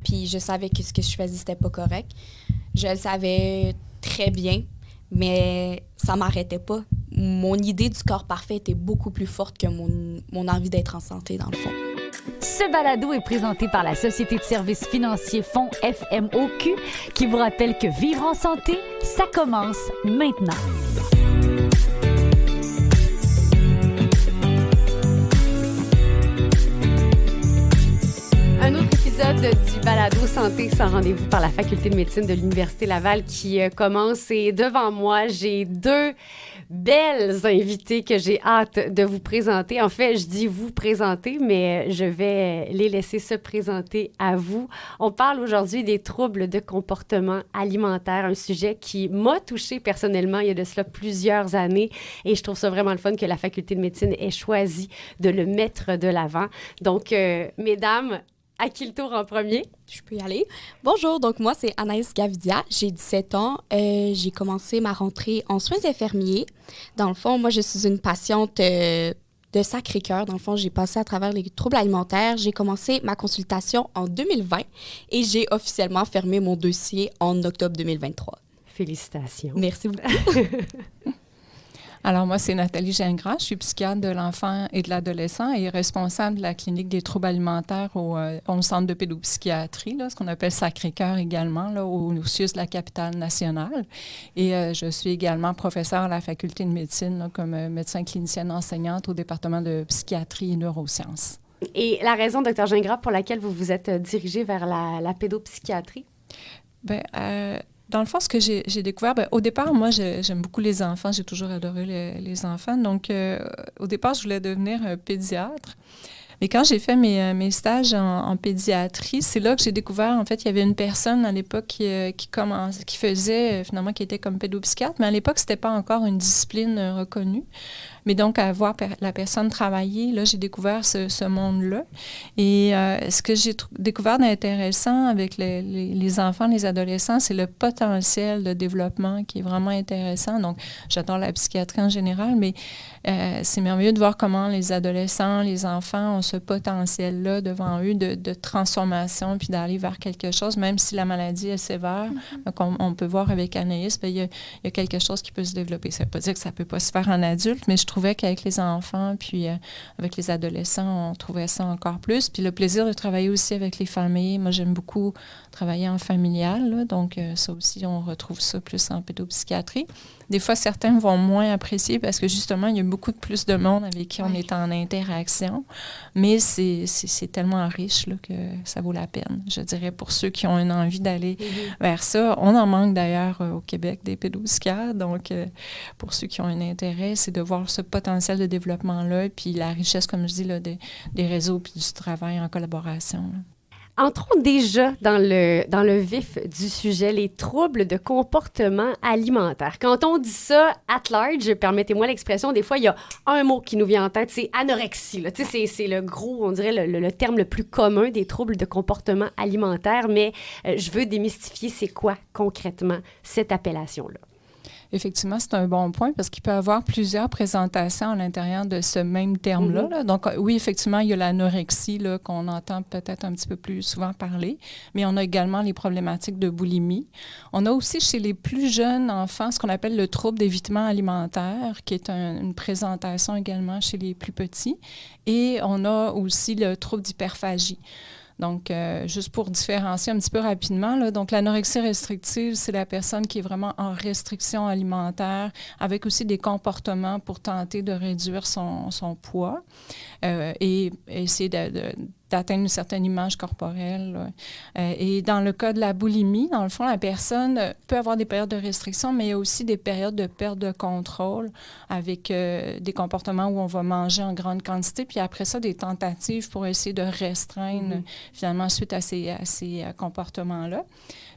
puis je savais que ce que je faisais, c'était pas correct. Je le savais très bien, mais ça m'arrêtait pas. Mon idée du corps parfait était beaucoup plus forte que mon envie d'être en santé, dans le fond. Ce balado est présenté par la Société de services financiers Fonds FMOQ qui vous rappelle que vivre en santé, ça commence maintenant. Un autre épisode du balado Santé sans rendez-vous par la Faculté de médecine de l'Université Laval qui commence. Et devant moi, j'ai deux belles invitées que j'ai hâte de vous présenter. En fait, je dis vous présenter, mais je vais les laisser se présenter à vous. On parle aujourd'hui des troubles de comportement alimentaire, un sujet qui m'a touchée personnellement il y a de cela plusieurs années. Et je trouve ça vraiment le fun que la Faculté de médecine ait choisi de le mettre de l'avant. Donc, mesdames, à qui le tour en premier? Je peux y aller. Bonjour, donc moi, c'est Anaïs Gavidia. J'ai 17 ans. J'ai commencé ma rentrée en soins infirmiers. Dans le fond, moi, je suis une patiente de Sacré-Cœur. Dans le fond, j'ai passé à travers les troubles alimentaires. J'ai commencé ma consultation en 2020 et j'ai officiellement fermé mon dossier en octobre 2023. Félicitations. Merci beaucoup. Alors, moi, c'est Nathalie Gingras. Je suis psychiatre de l'enfant et de l'adolescent et responsable de la clinique des troubles alimentaires au centre de pédopsychiatrie, là, ce qu'on appelle Sacré-Cœur également, là, au CIUS de la capitale nationale. Et je suis également professeure à la faculté de médecine, là, comme médecin clinicienne enseignante au département de psychiatrie et neurosciences. Et la raison, Dr Gingras, pour laquelle vous vous êtes dirigée vers la pédopsychiatrie? Dans le fond, ce que j'ai découvert, au départ, moi, j'aime beaucoup les enfants. J'ai toujours adoré les enfants. Donc, au départ, je voulais devenir pédiatre. Mais quand j'ai fait mes stages en pédiatrie, c'est là que j'ai découvert, en fait, il y avait une personne à l'époque qui faisait, finalement, qui était comme pédopsychiatre. Mais à l'époque, c'était pas encore une discipline reconnue. Mais donc, à voir la personne travailler, là, j'ai découvert ce monde-là. Et ce que j'ai découvert d'intéressant avec les enfants, les adolescents, c'est le potentiel de développement qui est vraiment intéressant. Donc, j'adore la psychiatrie en général, mais c'est merveilleux de voir comment les adolescents, les enfants ont ce potentiel-là devant eux de transformation puis d'aller vers quelque chose, même si la maladie est sévère. Donc, on peut voir avec Anaïs, il y a quelque chose qui peut se développer. Ça ne veut pas dire que ça ne peut pas se faire en adulte, mais je trouvais qu'avec les enfants puis avec les adolescents, on trouvait ça encore plus. Puis le plaisir de travailler aussi avec les familles. Moi, j'aime beaucoup travailler en familial, là, donc ça aussi, on retrouve ça plus en pédopsychiatrie. Des fois, certains vont moins apprécier parce que justement, il y a beaucoup plus de monde avec qui on est en interaction. Mais c'est tellement riche là, que ça vaut la peine, je dirais, pour ceux qui ont une envie d'aller vers ça. On en manque d'ailleurs au Québec des pédopsychiatres. Donc, pour ceux qui ont un intérêt, c'est de voir ce potentiel de développement-là puis la richesse, comme je dis, là, des réseaux puis du travail en collaboration, là. Entrons déjà dans le vif du sujet, les troubles de comportement alimentaire. Quand on dit ça at large, permettez-moi l'expression, des fois, il y a un mot qui nous vient en tête, c'est anorexie. Là. Tu sais, c'est le gros, on dirait le terme le plus commun des troubles de comportement alimentaire, mais je veux démystifier c'est quoi concrètement cette appellation-là. Effectivement, c'est un bon point parce qu'il peut y avoir plusieurs présentations à l'intérieur de ce même terme-là. Là. Donc, oui, effectivement, il y a l'anorexie là, qu'on entend peut-être un petit peu plus souvent parler, mais on a également les problématiques de boulimie. On a aussi chez les plus jeunes enfants ce qu'on appelle le trouble d'évitement alimentaire, qui est une présentation également chez les plus petits. Et on a aussi le trouble d'hyperphagie. Donc, juste pour différencier un petit peu rapidement, là, donc l'anorexie restrictive, c'est la personne qui est vraiment en restriction alimentaire, avec aussi des comportements pour tenter de réduire son poids et essayer d'atteindre une certaine image corporelle. Et dans le cas de la boulimie, dans le fond, la personne peut avoir des périodes de restriction, mais il y a aussi des périodes de perte de contrôle avec des comportements où on va manger en grande quantité, puis après ça, des tentatives pour essayer de restreindre finalement suite à ces comportements-là.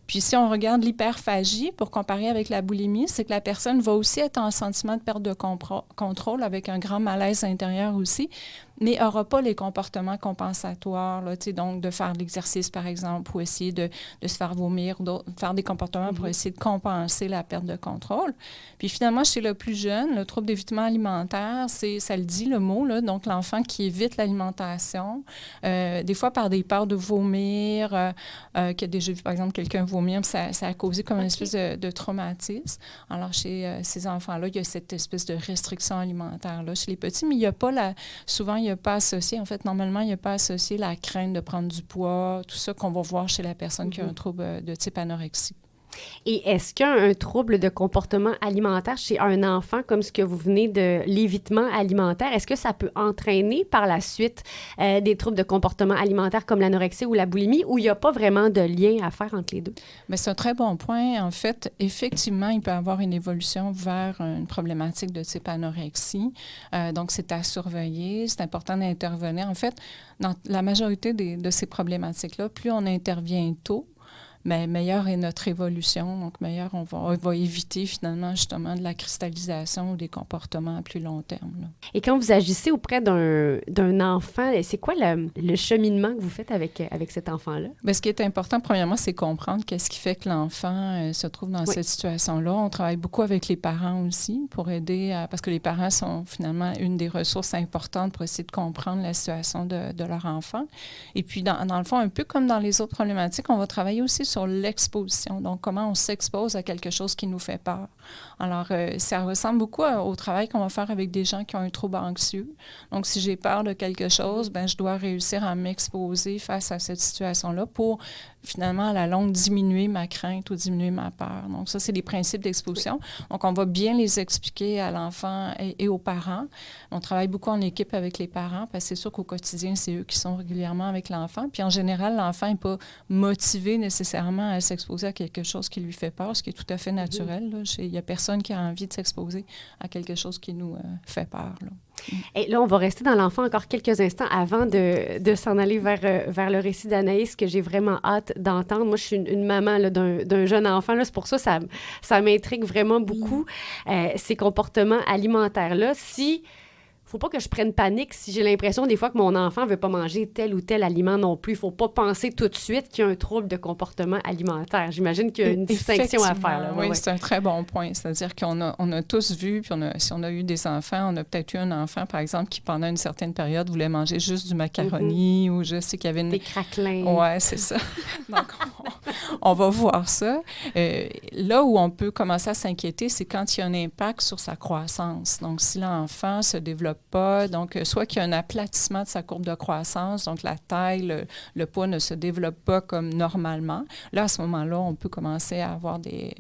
Puis si on regarde l'hyperphagie, pour comparer avec la boulimie, c'est que la personne va aussi être en sentiment de perte de contrôle avec un grand malaise intérieur aussi, mais n'aura pas les comportements compensatoires, là, donc de faire de l'exercice, par exemple, ou essayer de se faire vomir, faire des comportements pour essayer de compenser la perte de contrôle. Puis finalement, chez le plus jeune, le trouble d'évitement alimentaire, ça le dit, le mot, là, donc l'enfant qui évite l'alimentation, des fois par des peurs de vomir, qui a déjà vu, par exemple, quelqu'un vomir, ça a causé comme une espèce de traumatisme. Alors, chez ces enfants-là, il y a cette espèce de restriction alimentaire-là chez les petits, mais il n'y a pas souvent, il n'y a pas associé, en fait, normalement, il n'y a pas associé la crainte de prendre du poids, tout ça qu'on va voir chez la personne qui a un trouble de type anorexie. Et est-ce qu'il y a un trouble de comportement alimentaire chez un enfant, comme ce que vous venez de l'évitement alimentaire? Est-ce que ça peut entraîner par la suite des troubles de comportement alimentaire comme l'anorexie ou la boulimie, ou il n'y a pas vraiment de lien à faire entre les deux? Bien, c'est un très bon point. En fait, effectivement, il peut y avoir une évolution vers une problématique de type anorexie. Donc, c'est à surveiller. C'est important d'intervenir. En fait, dans la majorité de ces problématiques-là, plus on intervient tôt, mais meilleure est notre évolution. Donc, meilleur on va éviter finalement justement de la cristallisation ou des comportements à plus long terme, là. Et quand vous agissez auprès d'un enfant, c'est quoi le cheminement que vous faites avec cet enfant-là? Bien, ce qui est important, premièrement, c'est comprendre qu'est-ce qui fait que l'enfant se trouve dans cette situation-là. On travaille beaucoup avec les parents aussi pour aider, parce que les parents sont finalement une des ressources importantes pour essayer de comprendre la situation de leur enfant. Et puis, dans le fond, un peu comme dans les autres problématiques, on va travailler aussi sur l'exposition. Donc, comment on s'expose à quelque chose qui nous fait peur. Alors, ça ressemble beaucoup au travail qu'on va faire avec des gens qui ont un trouble anxieux. Donc, si j'ai peur de quelque chose, bien, je dois réussir à m'exposer face à cette situation-là pour finalement, à la longue, diminuer ma crainte ou diminuer ma peur. Donc, ça, c'est des principes d'exposition. Donc, on va bien les expliquer à l'enfant et aux parents. On travaille beaucoup en équipe avec les parents parce que c'est sûr qu'au quotidien, c'est eux qui sont régulièrement avec l'enfant. Puis, en général, l'enfant n'est pas motivé nécessairement à s'exposer à quelque chose qui lui fait peur, ce qui est tout à fait naturel, là. Il n'y a personne qui a envie de s'exposer à quelque chose qui nous fait peur, là. Et là, on va rester dans l'enfant encore quelques instants avant de s'en aller vers le récit d'Anaïs que j'ai vraiment hâte d'entendre. Moi, je suis une maman là, d'un jeune enfant. Là, c'est pour ça que ça m'intrigue vraiment beaucoup, ces comportements alimentaires-là. Faut pas que je prenne panique si j'ai l'impression des fois que mon enfant veut pas manger tel ou tel aliment non plus. Il faut pas penser tout de suite qu'il y a un trouble de comportement alimentaire. J'imagine qu'il y a une distinction à faire. Là. Oui, c'est un très bon point. C'est-à-dire qu'on a tous vu, puis si on a eu des enfants, on a peut-être eu un enfant, par exemple, qui pendant une certaine période voulait manger juste du macaroni ou je sais qu'il y avait des craquelins. Oui, c'est ça. Donc, on va voir ça. Là où on peut commencer à s'inquiéter, c'est quand il y a un impact sur sa croissance. Donc, si l'enfant se développe pas, donc soit qu'il y a un aplatissement de sa courbe de croissance, donc la taille, le poids ne se développe pas comme normalement. Là, à ce moment-là, on peut commencer à avoir des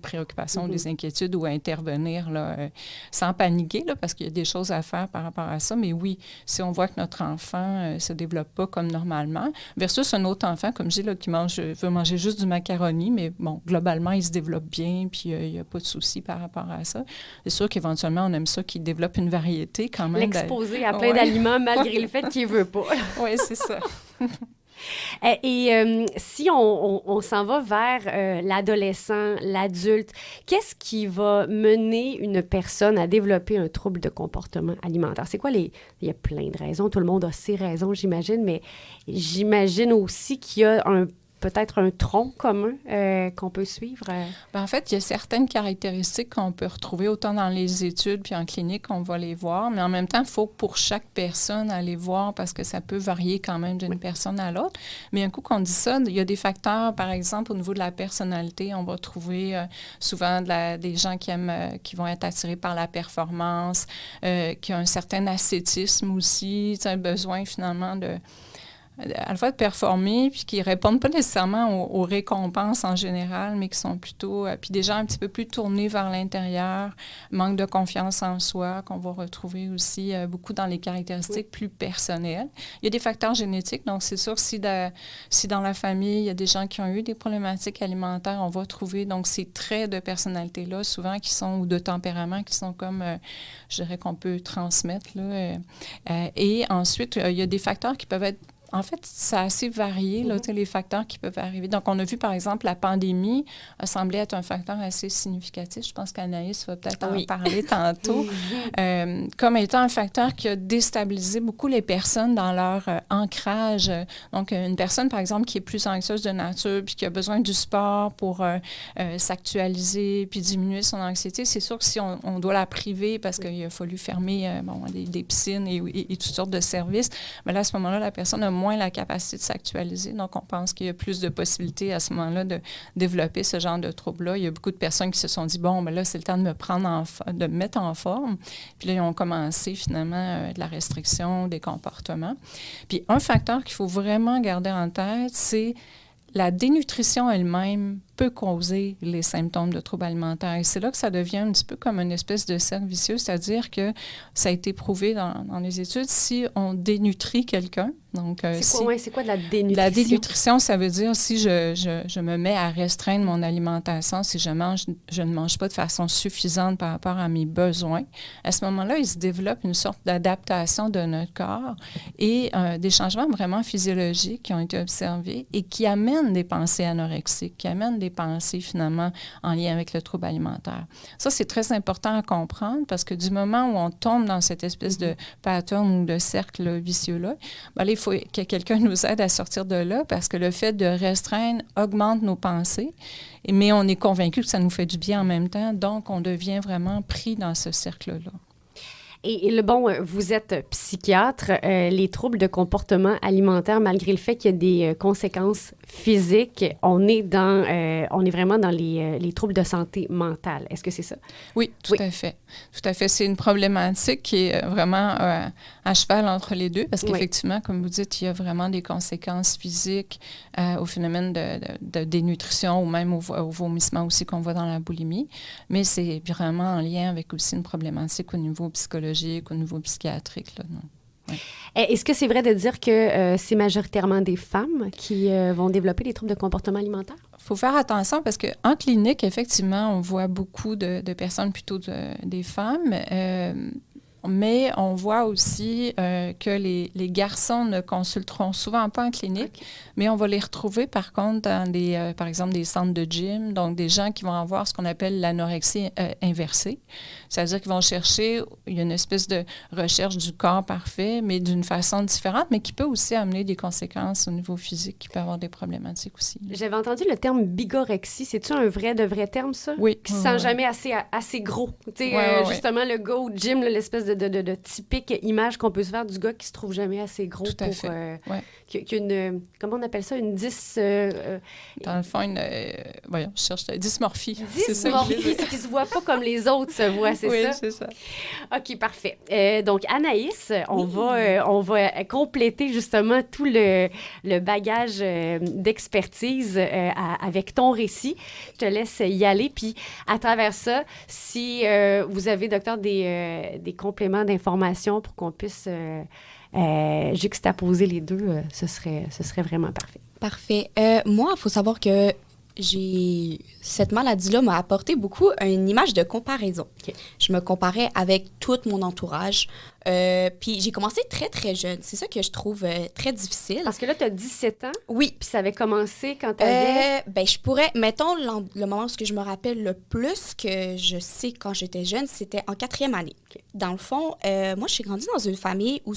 préoccupations, des inquiétudes ou à intervenir là, sans paniquer, là, parce qu'il y a des choses à faire par rapport à ça. Mais oui, si on voit que notre enfant ne se développe pas comme normalement, versus un autre enfant, comme je dis, là, qui veut manger juste du macaroni, mais bon, globalement, il se développe bien, puis il n'y a pas de souci par rapport à ça. C'est sûr qu'éventuellement, on aime ça qu'il développe une variété quand même. L'exposer à plein d'aliments malgré le fait qu'il ne veut pas. Oui, c'est ça. Et si on s'en va vers l'adolescent, l'adulte, qu'est-ce qui va mener une personne à développer un trouble de comportement alimentaire? C'est quoi il y a plein de raisons, tout le monde a ses raisons, j'imagine, mais j'imagine aussi qu'il y a peut-être un tronc commun qu'on peut suivre? Bien, en fait, il y a certaines caractéristiques qu'on peut retrouver autant dans les études puis en clinique, on va les voir, mais en même temps, il faut pour chaque personne aller voir parce que ça peut varier quand même d'une personne à l'autre. Mais un coup qu'on dit ça, il y a des facteurs, par exemple, au niveau de la personnalité, on va trouver souvent des gens qui vont être attirés par la performance, qui ont un certain ascétisme aussi, un besoin finalement à la fois de performer, puis qui ne répondent pas nécessairement aux récompenses en général, mais qui sont plutôt... puis des gens un petit peu plus tournés vers l'intérieur, manque de confiance en soi, qu'on va retrouver aussi beaucoup dans les caractéristiques plus personnelles. Il y a des facteurs génétiques, donc c'est sûr que si dans la famille, il y a des gens qui ont eu des problématiques alimentaires, on va trouver donc ces traits de personnalité-là, souvent ou de tempérament, qui sont comme, je dirais qu'on peut transmettre, là. Et ensuite, il y a des facteurs qui peuvent être En fait, c'est assez varié, là, les facteurs qui peuvent arriver. Donc, on a vu, par exemple, la pandémie a semblé être un facteur assez significatif. Je pense qu'Anaïs va peut-être en parler tantôt. Comme étant un facteur qui a déstabilisé beaucoup les personnes dans leur ancrage. Donc, une personne, par exemple, qui est plus anxieuse de nature puis qui a besoin du sport pour s'actualiser puis diminuer son anxiété, c'est sûr que si on doit la priver parce qu'il a fallu fermer des piscines et toutes sortes de services, mais là, à ce moment-là, la personne a moins la capacité de s'actualiser. Donc, on pense qu'il y a plus de possibilités à ce moment-là de développer ce genre de troubles-là. Il y a beaucoup de personnes qui se sont dit, bon, ben là, c'est le temps de me mettre en forme. Puis là, ils ont commencé finalement de la restriction des comportements. Puis un facteur qu'il faut vraiment garder en tête, c'est la dénutrition elle-même peut causer les symptômes de troubles alimentaires. Et c'est là que ça devient un petit peu comme une espèce de cercle vicieux, c'est-à-dire que ça a été prouvé dans les études, si on dénutrit quelqu'un, donc... c'est quoi de la dénutrition? La dénutrition, ça veut dire si je me mets à restreindre mon alimentation, si je ne mange pas de façon suffisante par rapport à mes besoins, à ce moment-là, il se développe une sorte d'adaptation de notre corps et des changements vraiment physiologiques qui ont été observés et qui amènent des pensées anorexiques, qui amènent des pensées finalement en lien avec le trouble alimentaire. Ça, c'est très important à comprendre parce que du moment où on tombe dans cette espèce de pattern ou de cercle vicieux-là, ben là, il faut que quelqu'un nous aide à sortir de là parce que le fait de restreindre augmente nos pensées, mais on est convaincu que ça nous fait du bien en même temps, donc on devient vraiment pris dans ce cercle-là. Et vous êtes psychiatre. Les troubles de comportement alimentaire, malgré le fait qu'il y a des conséquences physiques, on est vraiment dans les troubles de santé mentale. Est-ce que c'est ça? Oui, tout à fait. Tout à fait. C'est une problématique qui est vraiment à cheval entre les deux parce qu'effectivement, comme vous dites, il y a vraiment des conséquences physiques au phénomène de dénutrition ou même au vomissement aussi qu'on voit dans la boulimie. Mais c'est vraiment en lien avec aussi une problématique au niveau psychologique, au niveau psychiatrique. Là, non. Ouais. Est-ce que c'est vrai de dire que c'est majoritairement des femmes qui vont développer des troubles de comportement alimentaire? Il faut faire attention parce qu'en clinique, effectivement, on voit beaucoup de personnes, plutôt des femmes. Mais on voit aussi que les garçons ne consulteront souvent pas en clinique, mais on va les retrouver par contre dans par exemple, des centres de gym, donc des gens qui vont avoir ce qu'on appelle l'anorexie inversée. C'est-à-dire qu'ils vont chercher, il y a une espèce de recherche du corps parfait, mais d'une façon différente, mais qui peut aussi amener des conséquences au niveau physique, qui peut avoir des problématiques aussi. J'avais entendu le terme bigorexie. C'est-tu un vrai terme, ça? Oui. Qui se sent jamais assez gros. Tu sais, justement, le gars au gym, là, l'espèce de typique image qu'on peut se faire du gars qui se trouve jamais assez gros. Tout à fait. Comment on appelle ça? Une dans le fond, je cherche dysmorphie. Dysmorphie, c'est qu'il se voit pas comme les autres se voient, c'est ça? Oui, c'est ça. OK, parfait. Donc, Anaïs, on va compléter justement tout le bagage d'expertise avec ton récit. Je te laisse y aller. Puis, à travers ça, si vous avez, docteur, des compléments d'informations pour qu'on puisse juxtaposer les deux, ce serait vraiment parfait. Parfait. Moi, il faut savoir que cette maladie-là m'a apporté beaucoup une image de comparaison. Okay. Je me comparais avec tout mon entourage. Puis j'ai commencé très, très jeune. C'est ça que je trouve très difficile. Parce que là, tu as 17 ans. Oui. Puis ça avait commencé quand tu avais... je pourrais... Mettons, le moment où je me rappelle le plus que je sais quand j'étais jeune, c'était en 4e année. Okay. Dans le fond, moi, je suis grandie dans une famille où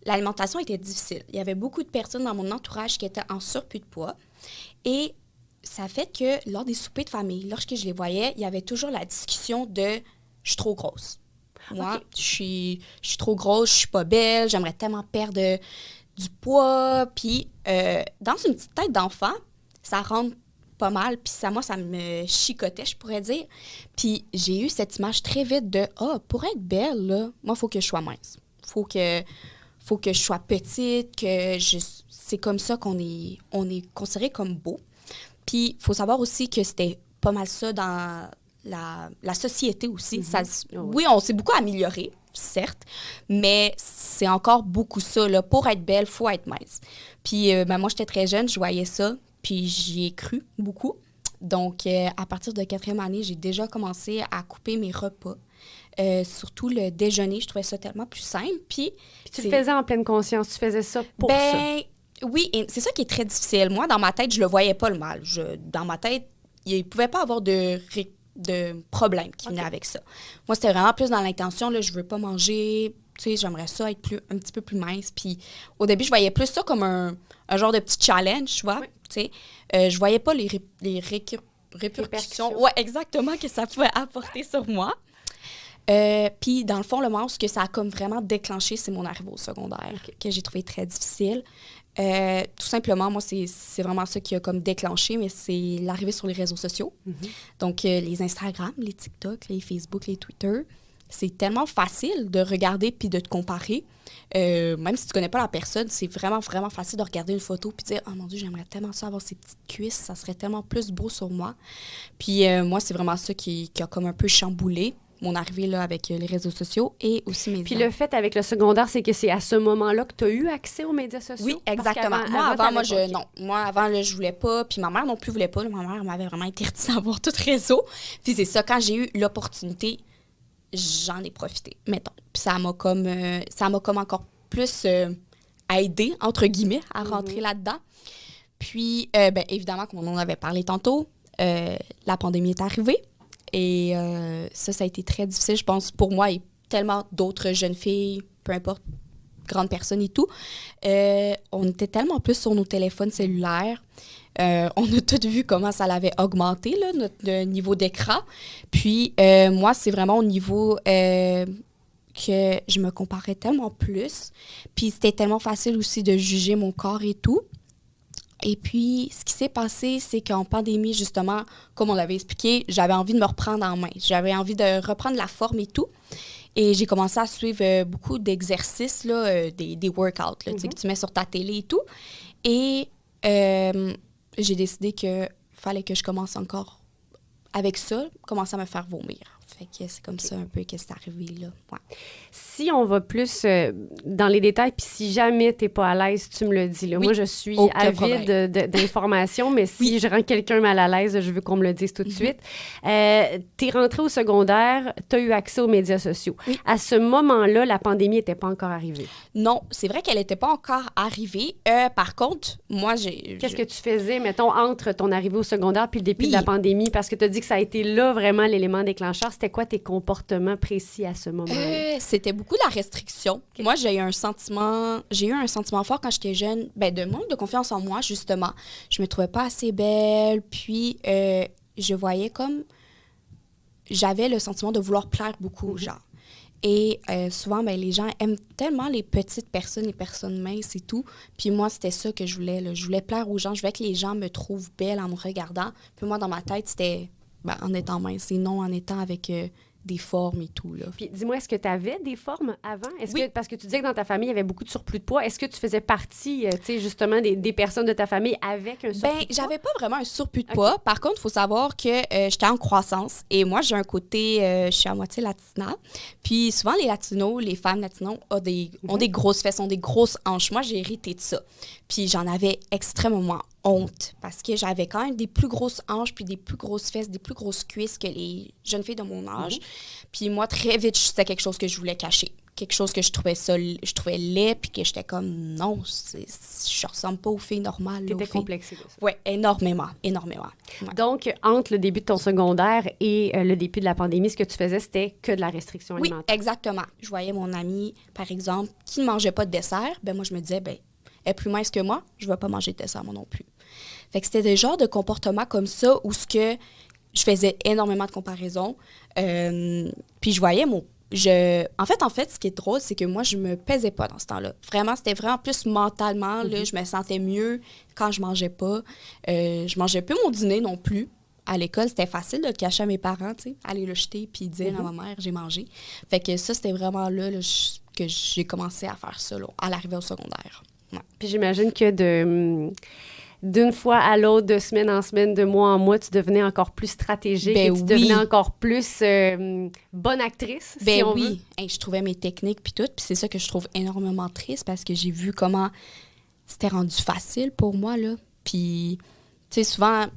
l'alimentation était difficile. Il y avait beaucoup de personnes dans mon entourage qui étaient en surplus de poids. Et ça fait que lors des soupers de famille, lorsque je les voyais, il y avait toujours la discussion de « je suis trop grosse ». Moi, je suis trop grosse, je suis pas belle, j'aimerais tellement perdre du poids. Puis, dans une petite tête d'enfant, ça rentre pas mal. Puis ça me chicotait, je pourrais dire. Puis j'ai eu cette image très vite de « Ah, pour être belle, là, moi, il faut que je sois mince. Faut que je sois petite, c'est comme ça qu'on est considéré comme beau. » Puis, il faut savoir aussi que c'était pas mal ça dans la société aussi. Oui, on s'est beaucoup amélioré, certes, mais c'est encore beaucoup ça. Là. Pour être belle, il faut être mince. Puis, moi, j'étais très jeune, je voyais ça, puis j'y ai cru beaucoup. Donc, à partir de 4e année, j'ai déjà commencé à couper mes repas. surtout le déjeuner, je trouvais ça tellement plus simple. Puis tu le faisais en pleine conscience, tu faisais ça pour ça. Oui, et c'est ça qui est très difficile. Moi, dans ma tête, je le voyais pas le mal. Dans ma tête, il ne pouvait pas avoir de problème qui venait avec ça. Moi, c'était vraiment plus dans l'intention, là, je veux pas manger, tu sais, j'aimerais ça être un petit peu plus mince. Puis au début, je voyais plus ça comme un genre de petit challenge, tu vois, tu sais. Je voyais pas les répercussions. Ouais, exactement, que ça pouvait apporter sur moi. Puis, dans le fond, le moment où ça a comme vraiment déclenché, c'est mon arrivée au secondaire, que j'ai trouvé très difficile. Tout simplement, moi, c'est vraiment ça qui a comme déclenché, mais c'est l'arrivée sur les réseaux sociaux. Donc, les Instagram, les TikTok, les Facebook, les Twitter, c'est tellement facile de regarder puis de te comparer. Même si tu connais pas la personne, c'est vraiment, vraiment facile de regarder une photo puis de dire « Oh mon Dieu, j'aimerais tellement ça avoir ces petites cuisses, ça serait tellement plus beau sur moi. » Puis moi, c'est vraiment ça qui a comme un peu chamboulé mon arrivée là, avec les réseaux sociaux et aussi mes Puis le fait avec le secondaire, c'est que c'est à ce moment-là que tu as eu accès aux médias sociaux? Oui, exactement. Moi, avant, là, je voulais pas. Puis ma mère non plus voulait pas. Là, ma mère m'avait vraiment interdit d'avoir tout réseau. Puis c'est ça, quand j'ai eu l'opportunité, j'en ai profité, mettons. Puis ça m'a comme encore plus aidé, entre guillemets, à rentrer là-dedans. Puis, évidemment, comme on en avait parlé tantôt, la pandémie est arrivée. Et ça a été très difficile, je pense, pour moi et tellement d'autres jeunes filles, peu importe, grandes personnes et tout. On était tellement plus sur nos téléphones cellulaires. On a tous vu comment ça l'avait augmenté, là, notre niveau d'écran. Puis moi, c'est vraiment au niveau que je me comparais tellement plus. Puis c'était tellement facile aussi de juger mon corps et tout. Et puis, ce qui s'est passé, c'est qu'en pandémie, justement, comme on l'avait expliqué, j'avais envie de me reprendre en main. J'avais envie de reprendre la forme et tout. Et j'ai commencé à suivre beaucoup d'exercices, là, des workouts là, que tu mets sur ta télé et tout. Et j'ai décidé qu'il fallait que je commence encore avec ça, commencer à me faire vomir. Fait que c'est comme ça un peu que c'est arrivé, là. Ouais. Si on va plus dans les détails, puis si jamais tu n'es pas à l'aise, tu me le dis. Là. Oui, moi, je suis avide d'informations, mais si je rends quelqu'un mal à l'aise, je veux qu'on me le dise tout de suite. Tu es rentrée au secondaire, tu as eu accès aux médias sociaux. Oui. À ce moment-là, la pandémie n'était pas encore arrivée. Non, c'est vrai qu'elle n'était pas encore arrivée. Par contre, moi, Qu'est-ce que tu faisais, mettons, entre ton arrivée au secondaire puis le début de la pandémie? Parce que tu as dit que ça a été là, vraiment, l'élément déclencheur. C'était quoi tes comportements précis à ce moment-là? C'était beaucoup la restriction. Okay. Moi, j'ai eu un sentiment fort quand j'étais jeune, de manque de confiance en moi, justement. Je me trouvais pas assez belle, puis je voyais comme... J'avais le sentiment de vouloir plaire beaucoup aux gens. Et souvent, les gens aiment tellement les petites personnes, les personnes minces et tout. Puis moi, c'était ça que je voulais. Là. Je voulais plaire aux gens. Je voulais que les gens me trouvent belle en me regardant. Puis moi, dans ma tête, c'était en étant mince et non en étant avec... des formes et tout, là. Puis dis-moi, est-ce que tu avais des formes avant? Oui. Parce que tu disais que dans ta famille, il y avait beaucoup de surplus de poids. Est-ce que tu faisais partie, justement, des personnes de ta famille avec un surplus de poids? J'avais pas vraiment un surplus de poids. Par contre, il faut savoir que j'étais en croissance. Et moi, j'ai un côté... je suis à moitié latina. Puis souvent, les latinos, les femmes latinos ont des grosses fesses, ont des grosses hanches. Moi, j'ai hérité de ça. Puis j'en avais extrêmement honte parce que j'avais quand même des plus grosses hanches puis des plus grosses fesses, des plus grosses cuisses que les jeunes filles de mon âge. Puis moi, très vite, c'était quelque chose que je voulais cacher. Quelque chose que je trouvais laid puis que j'étais comme, non, je ressemble pas aux filles normales. T'étais complexée de ça. Oui, énormément. Ouais. Donc, entre le début de ton secondaire et le début de la pandémie, ce que tu faisais, c'était que de la restriction alimentaire. Oui, exactement. Je voyais mon amie, par exemple, qui ne mangeait pas de dessert. Moi, je me disais, elle est plus mince que moi, je ne vais pas manger de dessert, moi non plus. Fait que c'était des genres de comportements comme ça où je faisais énormément de comparaisons. Puis je voyais En fait, ce qui est drôle, c'est que moi, je me pesais pas dans ce temps-là. Vraiment, c'était vraiment plus mentalement. Là, je me sentais mieux quand je mangeais pas. Je mangeais plus mon dîner non plus. À l'école, c'était facile de le cacher à mes parents, tu sais, aller le jeter puis dire à ma mère, j'ai mangé. Fait que ça, c'était vraiment là que j'ai commencé à faire ça, là, à l'arrivée au secondaire. Ouais. Puis j'imagine que d'une fois à l'autre, de semaine en semaine, de mois en mois, tu devenais encore plus stratégique et tu devenais encore plus bonne actrice, si on veut. Hey, je trouvais mes techniques puis tout. Puis c'est ça que je trouve énormément triste parce que j'ai vu comment c'était rendu facile pour moi, là. Puis, tu sais, souvent,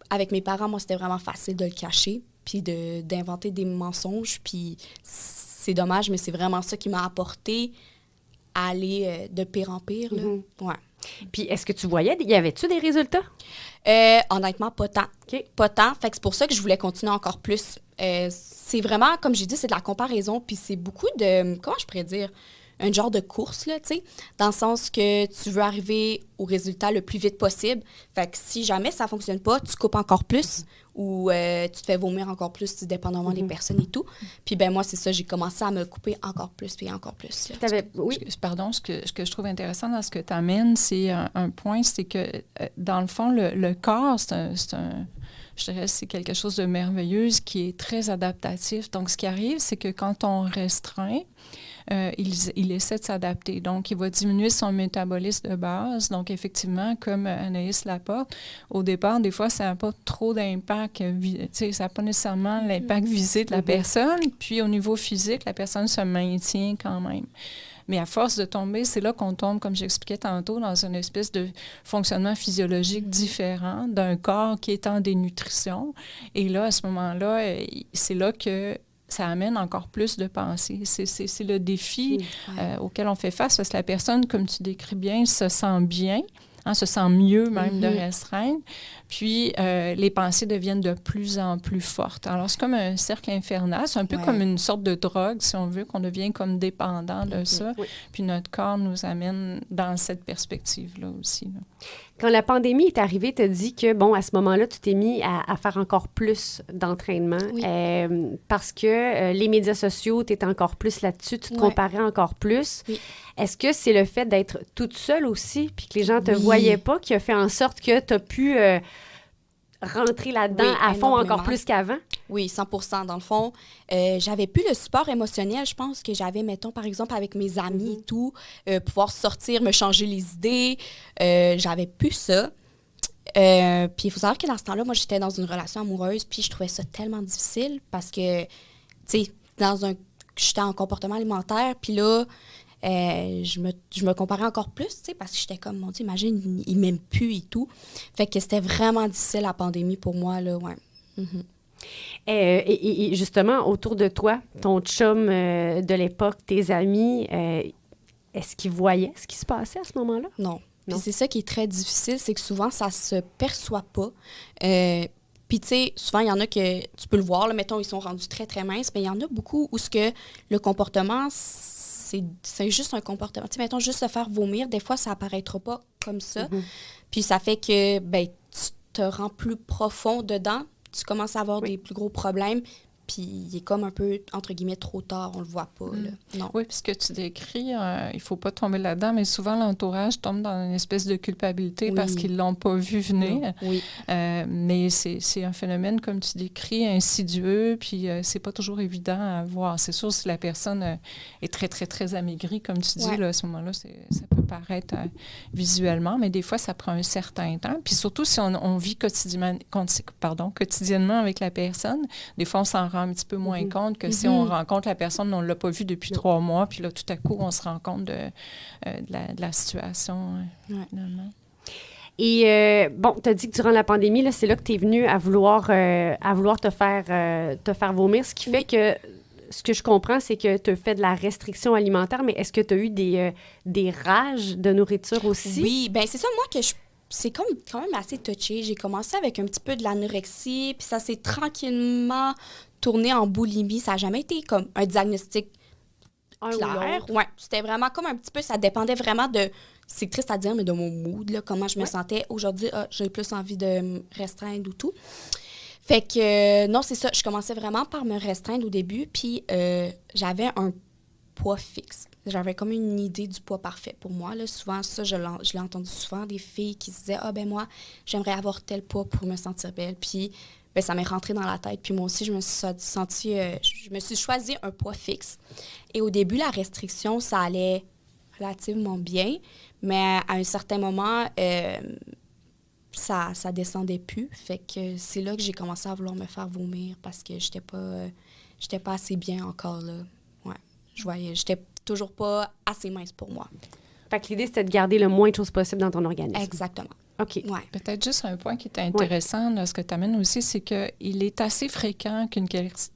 avec mes parents, moi, c'était vraiment facile de le cacher. puis d'inventer des mensonges. Puis c'est dommage, mais c'est vraiment ça qui m'a apporté à aller de pire en pire. Là. Ouais. Puis est-ce que tu voyais, y avait-tu des résultats? Honnêtement, pas tant. OK. Pas tant. Fait que c'est pour ça que je voulais continuer encore plus. C'est vraiment, comme j'ai dit, c'est de la comparaison. Puis c'est beaucoup de, comment je pourrais dire, un genre de course, là, tu sais, dans le sens que tu veux arriver au résultat le plus vite possible. Fait que si jamais ça fonctionne pas, tu coupes encore plus ou tu te fais vomir encore plus, dépendamment des personnes et tout. Puis ben moi, c'est ça, j'ai commencé à me couper encore plus puis encore plus. Oui. Pardon, ce que je trouve intéressant dans ce que tu amènes, c'est un point, c'est que dans le fond, le corps, je dirais, c'est quelque chose de merveilleux qui est très adaptatif. Donc, ce qui arrive, c'est que quand on restreint, il essaie de s'adapter. Donc, il va diminuer son métabolisme de base. Donc, effectivement, comme Anaïs l'apporte, au départ, des fois, ça n'a pas trop d'impact. Ça n'a pas nécessairement l'impact visé de la personne. Puis, au niveau physique, la personne se maintient quand même. Mais à force de tomber, c'est là qu'on tombe, comme j'expliquais tantôt, dans une espèce de fonctionnement physiologique différent d'un corps qui est en dénutrition. Et là, à ce moment-là, c'est là que ça amène encore plus de pensées. C'est le défi auquel on fait face, parce que la personne, comme tu décris bien, se sent bien, se sent mieux même de restreindre. Puis, les pensées deviennent de plus en plus fortes. Alors, c'est comme un cercle infernal. C'est un peu comme une sorte de drogue, si on veut, qu'on devient comme dépendant de ça. Oui. Puis, notre corps nous amène dans cette perspective-là aussi. Là. Quand la pandémie est arrivée, tu as dit que, bon, à ce moment-là, tu t'es mis à faire encore plus d'entraînement parce que les médias sociaux, tu étais encore plus là-dessus, tu te comparais encore plus. Oui. Est-ce que c'est le fait d'être toute seule aussi, puis que les gens ne te voyaient pas, qui a fait en sorte que tu as pu rentrer là-dedans à fond encore plus qu'avant? Oui, 100%. Dans le fond, j'avais plus le support émotionnel, je pense, que j'avais, mettons, par exemple, avec mes amis et tout, pouvoir sortir, me changer les idées. J'avais plus ça. Puis il faut savoir que dans ce temps-là, moi, j'étais dans une relation amoureuse, puis je trouvais ça tellement difficile parce que, tu sais, j'étais en comportement alimentaire, puis là, je me comparais encore plus, tu sais, parce que j'étais comme, mon Dieu, imagine, il m'aime plus et tout. Fait que c'était vraiment difficile, la pandémie, pour moi, là, ouais. Et justement, autour de toi, ton chum de l'époque, tes amis, est-ce qu'ils voyaient ce qui se passait à ce moment-là? Non. Puis c'est ça qui est très difficile, c'est que souvent, ça se perçoit pas. Puis, tu sais, souvent, il y en a que tu peux le voir, là, mettons, ils sont rendus très, très minces, mais il y en a beaucoup où ce que le comportement, c'est juste un comportement. Tu sais, mettons, juste se faire vomir, des fois, ça apparaîtra pas comme ça. Puis ça fait que, ben, tu te rends plus profond dedans, tu commences à avoir des plus gros problèmes, puis il est comme un peu, entre guillemets, trop tard, on le voit pas, là. Non. Oui, puis ce que tu décris, il faut pas tomber là-dedans, mais souvent, l'entourage tombe dans une espèce de culpabilité parce qu'ils l'ont pas vu venir. Oui. Mais c'est un phénomène, comme tu décris, insidieux, puis c'est pas toujours évident à voir. C'est sûr, si la personne est très, très, très amaigrie, comme tu dis, là, à ce moment-là, ça peut paraître visuellement, mais des fois, ça prend un certain temps. Puis surtout, si on vit quotidiennement avec la personne, des fois, on s'en rend un petit peu moins compte que si on rencontre la personne, on ne l'a pas vue depuis 3 mois, puis là, tout à coup, on se rend compte de la situation, finalement. Et bon, tu as dit que durant la pandémie, là, c'est là que tu es venu à vouloir te faire vomir, ce qui fait que, ce que je comprends, c'est que tu as fait de la restriction alimentaire, mais est-ce que tu as eu des rages de nourriture aussi? Oui, bien, c'est ça, moi, que c'est comme quand même assez touché. J'ai commencé avec un petit peu de l'anorexie, puis ça s'est tranquillement tourné en boulimie. Ça n'a jamais été comme un diagnostic clair. Ouais, c'était vraiment comme un petit peu, ça dépendait vraiment de, c'est triste à dire, mais de mon mood, là, comment je me sentais. Aujourd'hui, j'ai plus envie de me restreindre ou tout. Fait que, non, c'est ça, je commençais vraiment par me restreindre au début, puis j'avais un poids fixe. J'avais comme une idée du poids parfait pour moi. Là. Souvent, ça, je l'ai entendu souvent, des filles qui se disaient « Ah, ben moi, j'aimerais avoir tel poids pour me sentir belle. » Puis, ben, ça m'est rentré dans la tête. Puis moi aussi, je me suis choisi un poids fixe. Et au début, la restriction, ça allait relativement bien. Mais à un certain moment, ça descendait plus. Fait que c'est là que j'ai commencé à vouloir me faire vomir parce que j'étais pas assez bien encore, là. Ouais. J'étais toujours pas assez mince pour moi. Fait que l'idée, c'était de garder le moins de choses possible dans ton organisme. Exactement. OK. Ouais. Peut-être juste un point qui est intéressant, là, ce que tu amènes aussi, c'est qu'il est assez fréquent qu'une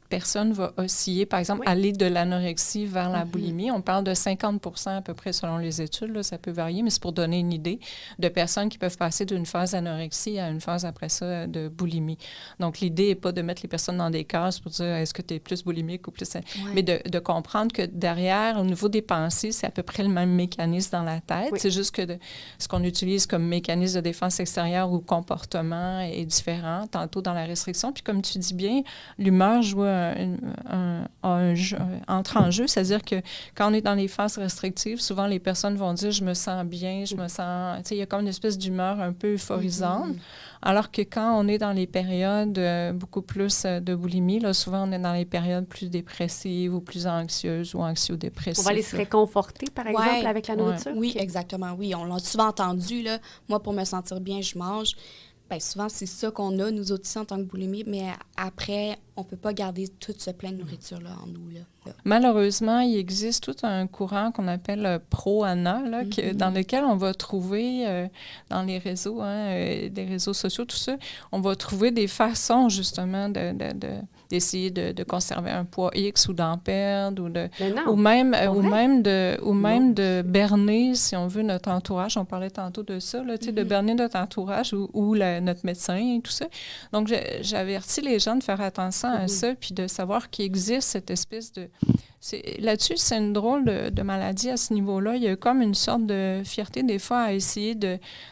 personne va osciller, par exemple, aller de l'anorexie vers la boulimie. On parle de 50% à peu près selon les études, là, ça peut varier, mais c'est pour donner une idée de personnes qui peuvent passer d'une phase d'anorexie à une phase après ça de boulimie. Donc, l'idée n'est pas de mettre les personnes dans des cases pour dire est-ce que tu es plus boulimique ou plus... Mais de comprendre que derrière, au niveau des pensées, c'est à peu près le même mécanisme dans la tête. C'est juste que ce qu'on utilise comme mécanisme de défense extérieure ou comportement est différent, tantôt dans la restriction. Puis comme tu dis bien, l'humeur joue entre en jeu, c'est-à-dire que quand on est dans les phases restrictives, souvent les personnes vont dire « je me sens bien, je me sens... » Tu sais, il y a comme une espèce d'humeur un peu euphorisante. Alors que quand on est dans les périodes beaucoup plus de boulimie, là, souvent on est dans les périodes plus dépressives ou plus anxieuses ou anxio-dépressives. On va aller se réconforter, par exemple, avec la nourriture? Oui, exactement, oui. On l'a souvent entendu, là. Moi, pour me sentir bien, je mange. Bien, souvent, c'est ça qu'on a, nous autres, en tant que boulimie, mais après, on ne peut pas garder toute ce plein de nourriture-là en nous, là. Malheureusement, il existe tout un courant qu'on appelle pro-ANA, là, dans lequel on va trouver, dans les réseaux, des réseaux sociaux, tout ça, on va trouver des façons, justement, d'essayer de conserver un poids X ou d'en perdre, ou même de berner, si on veut, notre entourage. On parlait tantôt de ça, là, de berner notre entourage ou notre médecin et tout ça. Donc, j'avertis les gens de faire attention à ça, puis de savoir qu'il existe cette espèce de... Là-dessus, c'est une drôle de maladie à ce niveau-là. Il y a comme une sorte de fierté, des fois, à essayer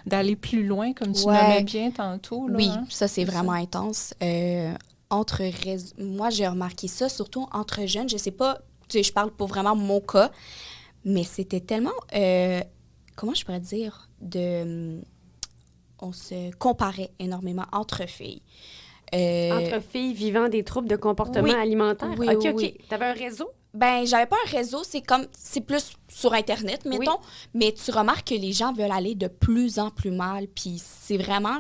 d'aller plus loin, comme tu nommais bien tantôt. Là, oui, ça, c'est vraiment intense. Moi, j'ai remarqué ça, surtout entre jeunes. Je sais pas, je parle pour vraiment mon cas, mais c'était tellement... comment je pourrais dire? On se comparait énormément entre filles. Entre filles vivant des troubles de comportement alimentaire? Oui, OK. oui. T'avais un réseau? Ben, j'avais pas un réseau, c'est plus sur Internet, mettons, mais tu remarques que les gens veulent aller de plus en plus mal, puis c'est vraiment...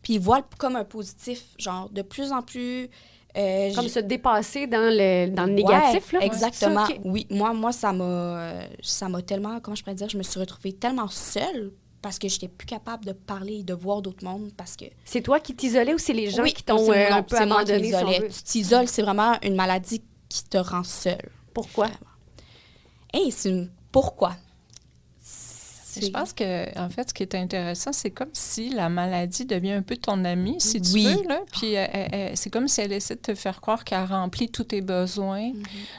Puis ils voient comme un positif, genre, de plus en plus... comme se dépasser dans le négatif, là? Exactement. Ça, okay. Oui, moi, ça m'a tellement... Comment je pourrais dire? Je me suis retrouvée tellement seule parce que j'étais plus capable de parler et de voir d'autres mondes parce que... C'est toi qui t'isolais ou c'est les gens qui t'ont un peu abandonné? Tu t'isoles, c'est vraiment une maladie qui te rend seule. Pourquoi? Pourquoi? Je pense que, en fait, ce qui est intéressant, c'est comme si la maladie devient un peu ton amie, si tu veux, là. Puis c'est comme si elle essaie de te faire croire qu'elle remplit tous tes besoins.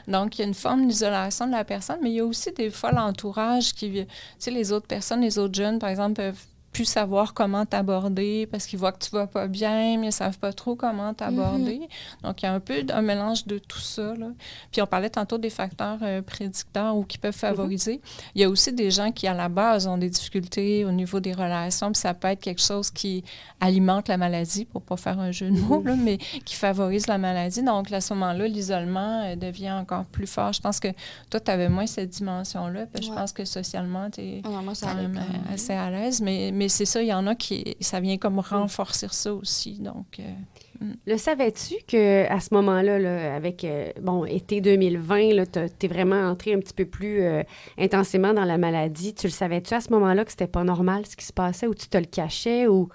Donc, il y a une forme d'isolation de la personne, mais il y a aussi des fois l'entourage qui... Tu sais, les autres personnes, les autres jeunes, par exemple, peuvent plus savoir comment t'aborder parce qu'ils voient que tu vas pas bien, mais ils savent pas trop comment t'aborder. Donc, il y a un peu un mélange de tout ça, là. Puis, on parlait tantôt des facteurs prédicteurs ou qui peuvent favoriser. Il y a aussi des gens qui, à la base, ont des difficultés au niveau des relations, puis ça peut être quelque chose qui alimente la maladie, pour pas faire un jeu de mots, là, mais qui favorise la maladie. Donc, à ce moment-là, l'isolement devient encore plus fort. Je pense que toi, tu avais moins cette dimension-là, puis je pense que socialement, tu es quand même assez à l'aise, mais c'est ça, il y en a qui... Ça vient comme renforcer ça aussi, donc... Le savais-tu qu'à ce moment-là, là, avec, été 2020, là, t'es vraiment entré un petit peu plus intensément dans la maladie. Tu le savais-tu à ce moment-là que c'était pas normal ce qui se passait ou tu te le cachais ou...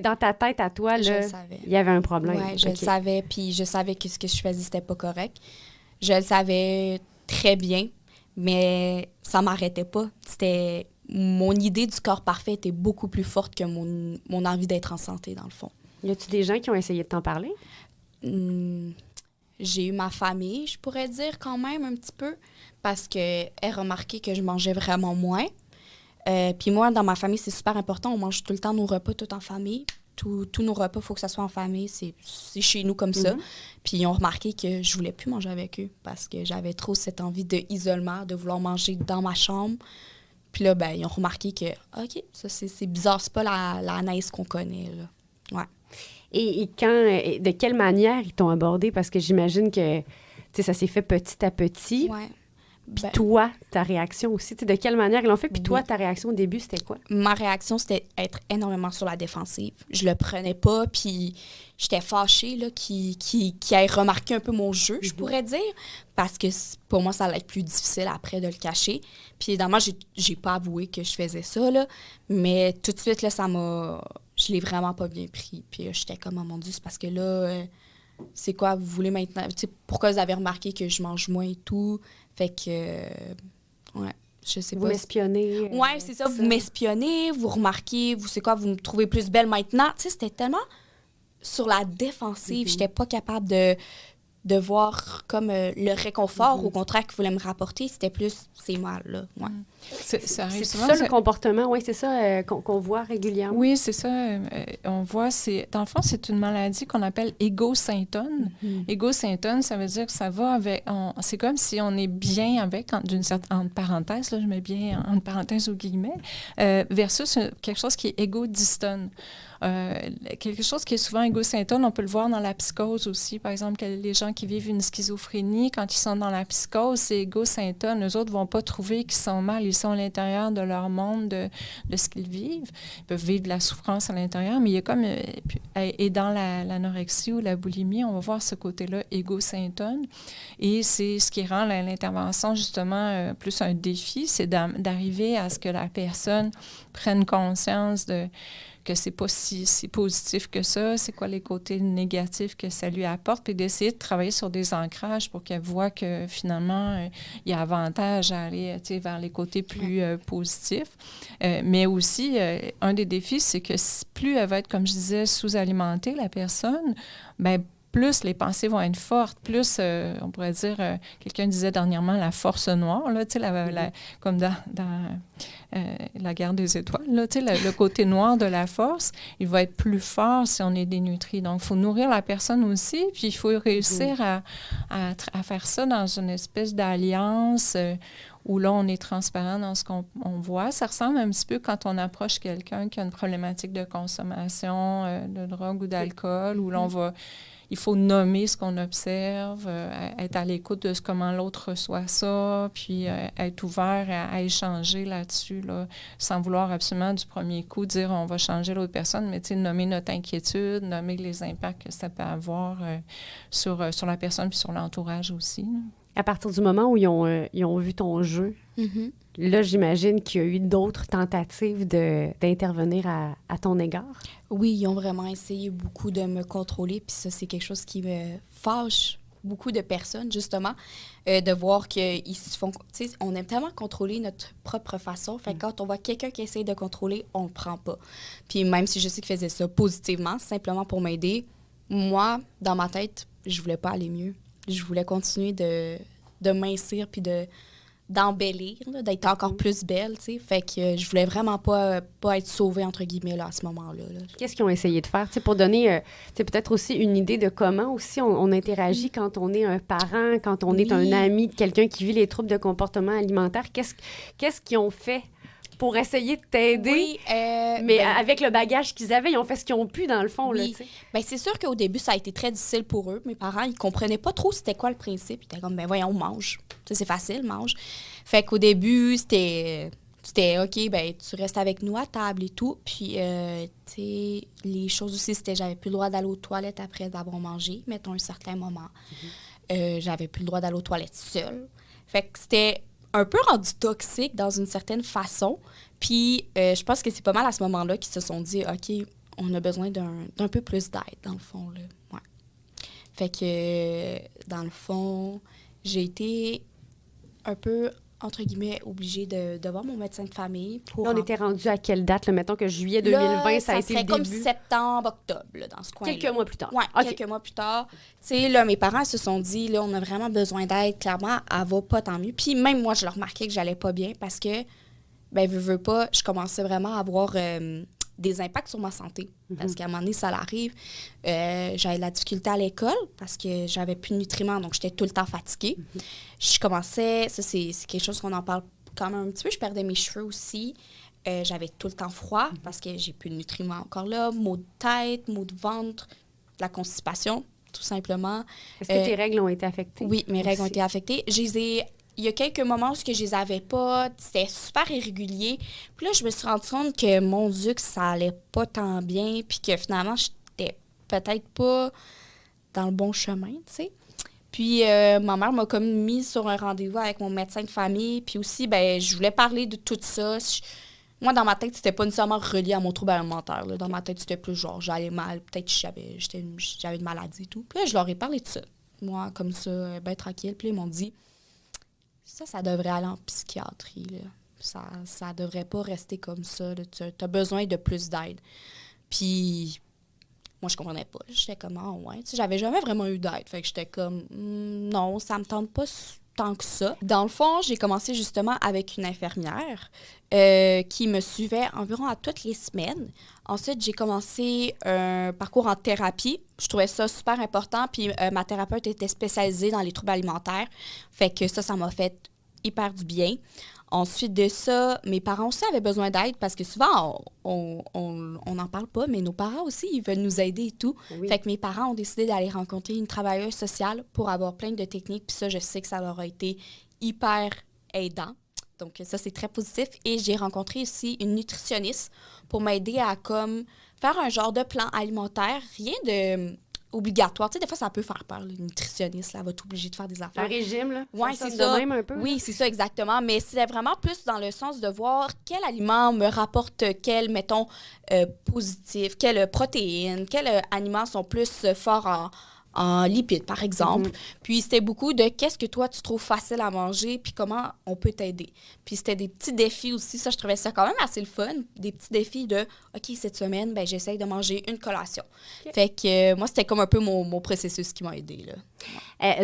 Dans ta tête à toi, là, il y avait un problème? Oui, je le savais, puis je savais que ce que je faisais, c'était pas correct. Je le savais très bien, mais ça m'arrêtait pas. C'était... Mon idée du corps parfait était beaucoup plus forte que mon envie d'être en santé, dans le fond. Y a-tu des gens qui ont essayé de t'en parler? J'ai eu ma famille, je pourrais dire, quand même, un petit peu, parce qu'elle remarquait que je mangeais vraiment moins. Puis moi, dans ma famille, c'est super important. On mange tout le temps nos repas, tout en famille. Tous nos repas, il faut que ça soit en famille. C'est chez nous comme ça. Puis ils ont remarqué que je voulais plus manger avec eux parce que j'avais trop cette envie d'isolement, de vouloir manger dans ma chambre. Puis là, ils ont remarqué que, OK, ça, c'est bizarre. C'est pas la Anaïs qu'on connaît, là. Ouais. Et de quelle manière ils t'ont abordé? Parce que j'imagine que, ça s'est fait petit à petit. Ouais. Puis toi, ta réaction aussi, de quelle manière ils l'ont fait? Puis toi, ta réaction au début, c'était quoi? Ma réaction, c'était être énormément sur la défensive. Je le prenais pas, puis j'étais fâchée là, qui ait remarqué un peu mon jeu, je pourrais dire, parce que pour moi, ça allait être plus difficile après de le cacher. Puis évidemment, j'ai pas avoué que je faisais ça, là, mais tout de suite, là, ça m'a je l'ai vraiment pas bien pris. Puis j'étais comme, oh mon Dieu, c'est parce que là, c'est quoi, vous voulez maintenant... Tu sais, pourquoi vous avez remarqué que je mange moins et tout? Fait que, ouais, je sais pas. Vous m'espionnez. Ouais, c'est ça, vous m'espionnez, vous remarquez, vous, c'est quoi, vous me trouvez plus belle maintenant. Tu sais, c'était tellement sur la défensive, j'étais pas capable de voir comme le réconfort, au contraire, qu'il voulait me rapporter, c'était plus, c'est mal, là, ouais. Ça arrive C'est souvent. ça le comportement, oui, c'est ça qu'on voit régulièrement. Oui, c'est ça. On voit, dans le fond, c'est une maladie qu'on appelle égosyntone. Égosyntone, ça veut dire que ça va avec... c'est comme si on est bien avec, d'une certaine... Entre parenthèses, là, je mets bien entre parenthèses ou guillemets, versus quelque chose qui est égodystone. Quelque chose qui est souvent égosyntone, on peut le voir dans la psychose aussi. Par exemple, les gens qui vivent une schizophrénie, quand ils sont dans la psychose, c'est égosyntone. Eux autres ne vont pas trouver qu'ils sont mal. Ils sont à l'intérieur de leur monde, de ce qu'ils vivent. Ils peuvent vivre de la souffrance à l'intérieur, mais il y a comme... Et dans l'anorexie ou la boulimie, on va voir ce côté-là égosyntone. Et c'est ce qui rend l'intervention, justement, plus un défi, c'est d'arriver à ce que la personne prenne conscience que c'est pas si positif que ça, c'est quoi les côtés négatifs que ça lui apporte, puis d'essayer de travailler sur des ancrages pour qu'elle voit que finalement, il y a avantage à aller vers les côtés plus positifs. Mais aussi, un des défis, c'est que plus elle va être, comme je disais, sous-alimentée, la personne, bien, plus les pensées vont être fortes, plus, on pourrait dire, quelqu'un disait dernièrement la force noire, là, tu sais, comme dans la guerre des étoiles, là, tu sais, le côté noir de la force, il va être plus fort si on est dénutri. Donc, il faut nourrir la personne aussi, puis il faut réussir à faire ça dans une espèce d'alliance où là, on est transparent dans ce qu'on voit. Ça ressemble un petit peu quand on approche quelqu'un qui a une problématique de consommation de drogue ou d'alcool, où là, il faut nommer ce qu'on observe, être à l'écoute de comment l'autre reçoit ça, puis être ouvert à échanger là-dessus, là, sans vouloir absolument du premier coup dire on va changer l'autre personne, mais nommer notre inquiétude, nommer les impacts que ça peut avoir sur la personne puis sur l'entourage aussi. Là. À partir du moment où ils ont vu ton jeu, là, j'imagine qu'il y a eu d'autres tentatives d'intervenir à ton égard. Oui, ils ont vraiment essayé beaucoup de me contrôler, puis ça, c'est quelque chose qui me fâche beaucoup de personnes, justement, de voir qu'ils se font... Tu sais, on aime tellement contrôler notre propre façon, fait que quand on voit quelqu'un qui essaie de contrôler, on le prend pas. Puis même si je sais qu'il faisait ça positivement, simplement pour m'aider, moi, dans ma tête, je voulais pas aller mieux. Je voulais continuer de mincir puis d'embellir, là, d'être encore plus belle, tu sais. Fait que je voulais vraiment pas être sauvée, entre guillemets, là, à ce moment-là. Là. Qu'est-ce qu'ils ont essayé de faire, tu sais, pour donner peut-être aussi une idée de comment aussi on interagit quand on est un parent, quand on est un ami de quelqu'un qui vit les troubles de comportement alimentaire. Qu'est-ce qu'ils ont fait pour essayer de t'aider? Oui, mais avec le bagage qu'ils avaient, ils ont fait ce qu'ils ont pu, dans le fond. Oui. Là, bien, c'est sûr qu'au début, ça a été très difficile pour eux. Mes parents, ils comprenaient pas trop c'était quoi le principe. Ils étaient comme, ben voyons, mange. Ça, c'est facile, mange. Fait qu'au début, c'était OK, ben tu restes avec nous à table et tout. Puis, tu sais, les choses aussi, c'était j'avais plus le droit d'aller aux toilettes après d'avoir mangé, mettons un certain moment. J'avais plus le droit d'aller aux toilettes seule. Fait que c'était un peu rendu toxique dans une certaine façon. Puis, je pense que c'est pas mal à ce moment-là qu'ils se sont dit, OK, on a besoin d'un peu plus d'aide, dans le fond, là. Ouais. Fait que, dans le fond, j'ai été un peu, entre guillemets, obligée de voir mon médecin de famille. Pour là, on était rendu à quelle date? Là, mettons que juillet 2020, là, ça a été le début. comme septembre, octobre, là, dans ce coin-là. Quelques mois plus tard. Oui, okay. Quelques mois plus tard. Tu sais, là, mes parents se sont dit, là, on a vraiment besoin d'aide. Clairement, elle va pas, tant mieux. Puis même moi, je leur remarquais que j'allais pas bien parce que, ben, veux pas, je commençais vraiment à avoir des impacts sur ma santé. Parce qu'à un moment donné, ça l'arrive. J'avais de la difficulté à l'école parce que j'avais plus de nutriments, donc j'étais tout le temps fatiguée. Je commençais, ça c'est quelque chose qu'on en parle quand même un petit peu, je perdais mes cheveux aussi. J'avais tout le temps froid parce que j'ai plus de nutriments encore là. Maux de tête, maux de ventre, de la constipation, tout simplement. Est-ce que tes règles ont été affectées? Oui, mes règles ont été affectées. Il y a quelques moments où je les avais pas, c'était super irrégulier. Puis là, je me suis rendu compte que, mon Dieu, que ça allait pas tant bien, puis que finalement, j'étais peut-être pas dans le bon chemin, tu sais. Puis ma mère m'a comme mis sur un rendez-vous avec mon médecin de famille, puis aussi, ben je voulais parler de tout ça. moi, dans ma tête, c'était pas nécessairement relié à mon trouble alimentaire. Là. Dans ma tête, c'était plus genre, j'allais mal, peut-être que j'avais une maladie et tout. Puis là, je leur ai parlé de ça. Moi, comme ça, bien tranquille. Puis là, ils m'ont dit, ça devrait aller en psychiatrie. Là. Ça devrait pas rester comme ça. Tu as besoin de plus d'aide. Puis, moi, je comprenais pas. J'étais comme, ah ouais. Tu sais, j'avais jamais vraiment eu d'aide. Fait que j'étais comme, non, ça me tente pas tant que ça. Dans le fond, j'ai commencé justement avec une infirmière qui me suivait environ à toutes les semaines. Ensuite, j'ai commencé un parcours en thérapie. Je trouvais ça super important. Puis ma thérapeute était spécialisée dans les troubles alimentaires. Fait que ça m'a fait hyper du bien. Ensuite de ça, mes parents aussi avaient besoin d'aide parce que souvent, on n'en parle pas, mais nos parents aussi, ils veulent nous aider et tout. Oui. Fait que mes parents ont décidé d'aller rencontrer une travailleuse sociale pour avoir plein de techniques. Puis ça, je sais que ça leur a été hyper aidant. Donc ça, c'est très positif. Et j'ai rencontré aussi une nutritionniste pour m'aider à comme faire un genre de plan alimentaire. Rien de obligatoire. Tu sais, des fois, ça peut faire peur. Le nutritionniste, là, va t'obliger de faire des affaires. Un régime, là? Oui, Ça c'est sonne ça. de même un peu, Oui, là. c'est ça, exactement. Mais c'est vraiment plus dans le sens de voir quel aliment me rapporte quel, mettons, positif, quelles protéines, quels aliments sont plus forts en lipides, par exemple. Puis c'était beaucoup de qu'est-ce que toi, tu trouves facile à manger, puis comment on peut t'aider. Puis c'était des petits défis aussi. Ça, je trouvais ça quand même assez le fun. Des petits défis de, OK, cette semaine, ben j'essaye de manger une collation. Okay. Fait que moi, c'était comme un peu mon processus qui m'a aidée, là.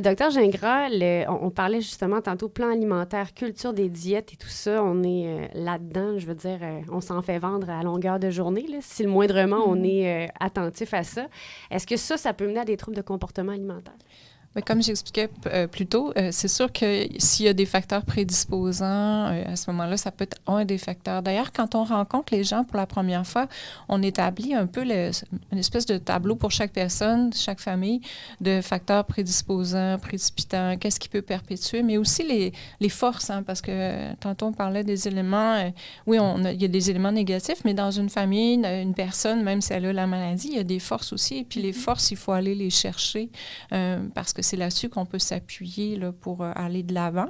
Docteur Gingras, on parlait justement tantôt plan alimentaire, culture des diètes et tout ça. On est là-dedans, je veux dire, on s'en fait vendre à longueur de journée. Là, si le moindrement, on est attentif à ça. Est-ce que ça peut mener à des troubles de comportement alimentaire? Mais comme j'expliquais plus tôt, c'est sûr que s'il y a des facteurs prédisposants, à ce moment-là, ça peut être un des facteurs. D'ailleurs, quand on rencontre les gens pour la première fois, on établit un peu une espèce de tableau pour chaque personne, chaque famille, de facteurs prédisposants, précipitants, qu'est-ce qui peut perpétuer, mais aussi les forces, hein, parce que tantôt on parlait des éléments, oui, il y a des éléments négatifs, mais dans une famille, une personne, même si elle a la maladie, il y a des forces aussi, et puis les forces, il faut aller les chercher, parce que c'est là-dessus qu'on peut s'appuyer là, pour aller de l'avant.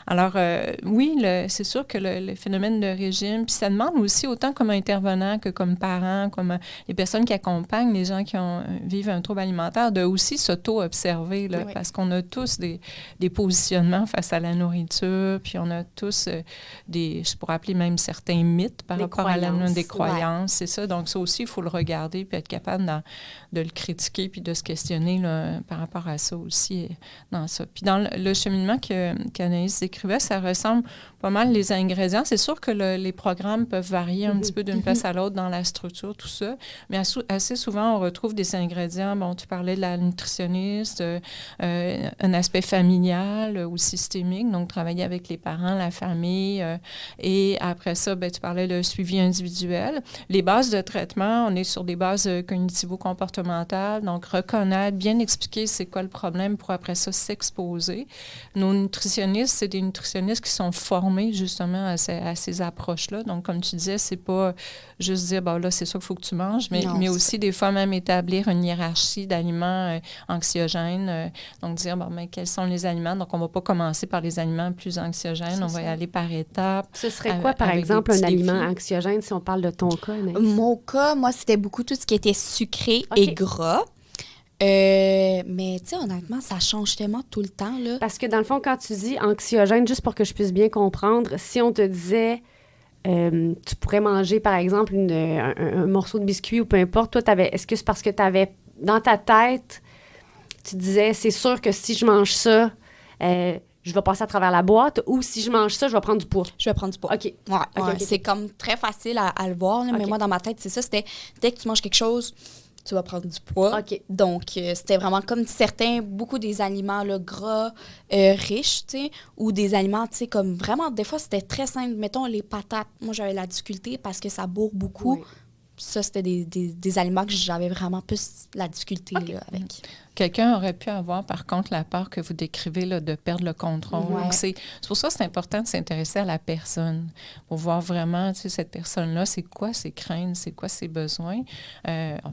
Alors, oui, c'est sûr que le phénomène de régime, puis ça demande aussi autant comme intervenant que comme parent, comme les personnes qui accompagnent les gens qui vivent un trouble alimentaire, de aussi s'auto-observer, là, parce qu'on a tous des positionnements face à la nourriture, puis on a tous je pourrais appeler même certains mythes par rapport à des croyances, c'est ça. Donc, ça aussi, il faut le regarder, puis être capable de le critiquer, puis de se questionner là, par rapport à ça aussi. Dans ça. Puis dans le cheminement qu'Anaïs décrivait, ça ressemble pas mal les ingrédients. C'est sûr que les programmes peuvent varier un petit peu d'une place à l'autre dans la structure, tout ça, mais assez souvent, on retrouve des ingrédients. Bon, tu parlais de la nutritionniste, un aspect familial ou systémique, donc travailler avec les parents, la famille, et après ça, ben, tu parlais de suivi individuel. Les bases de traitement, on est sur des bases cognitivo-comportementales, donc reconnaître, bien expliquer c'est quoi le problème pour après ça s'exposer. Nos nutritionnistes, c'est des nutritionnistes qui sont formés justement à ces approches-là. Donc, comme tu disais, c'est pas juste dire, bon là, c'est ça qu'il faut que tu manges, mais aussi des fois même établir une hiérarchie d'aliments anxiogènes. Donc, dire, bon, mais quels sont les aliments? Donc, on va pas commencer par les aliments plus anxiogènes, on va y aller par étapes. Ce serait quoi, par exemple, un aliment anxiogène, si on parle de ton cas, Anaïs? Mon cas, moi, c'était beaucoup tout ce qui était sucré et gras. Mais tu sais, honnêtement, ça change tellement tout le temps, là. Parce que dans le fond, quand tu dis anxiogène, juste pour que je puisse bien comprendre, si on te disait tu pourrais manger, par exemple, un morceau de biscuit ou peu importe, toi, est-ce que c'est parce que tu avais dans ta tête, tu disais, c'est sûr que si je mange ça, je vais passer à travers la boîte, ou si je mange ça, je vais prendre du poids? Je vais prendre du poids. OK. Ouais, c'est comme très facile à le voir, là, mais moi, dans ma tête, c'est ça, c'était dès que tu manges quelque chose, tu vas prendre du poids. OK. Donc, c'était vraiment comme beaucoup des aliments là, gras, riches, tu sais, ou des aliments, tu sais, comme vraiment, des fois, c'était très simple. Mettons, les patates. Moi, j'avais la difficulté parce que ça bourre beaucoup. Oui. ça, c'était des aliments que j'avais vraiment plus la difficulté là, avec. Quelqu'un aurait pu avoir, par contre, la peur que vous décrivez là, de perdre le contrôle. Ouais. Donc, c'est pour ça que c'est important de s'intéresser à la personne pour voir vraiment, tu sais, cette personne-là, c'est quoi ses craintes, c'est quoi ses besoins.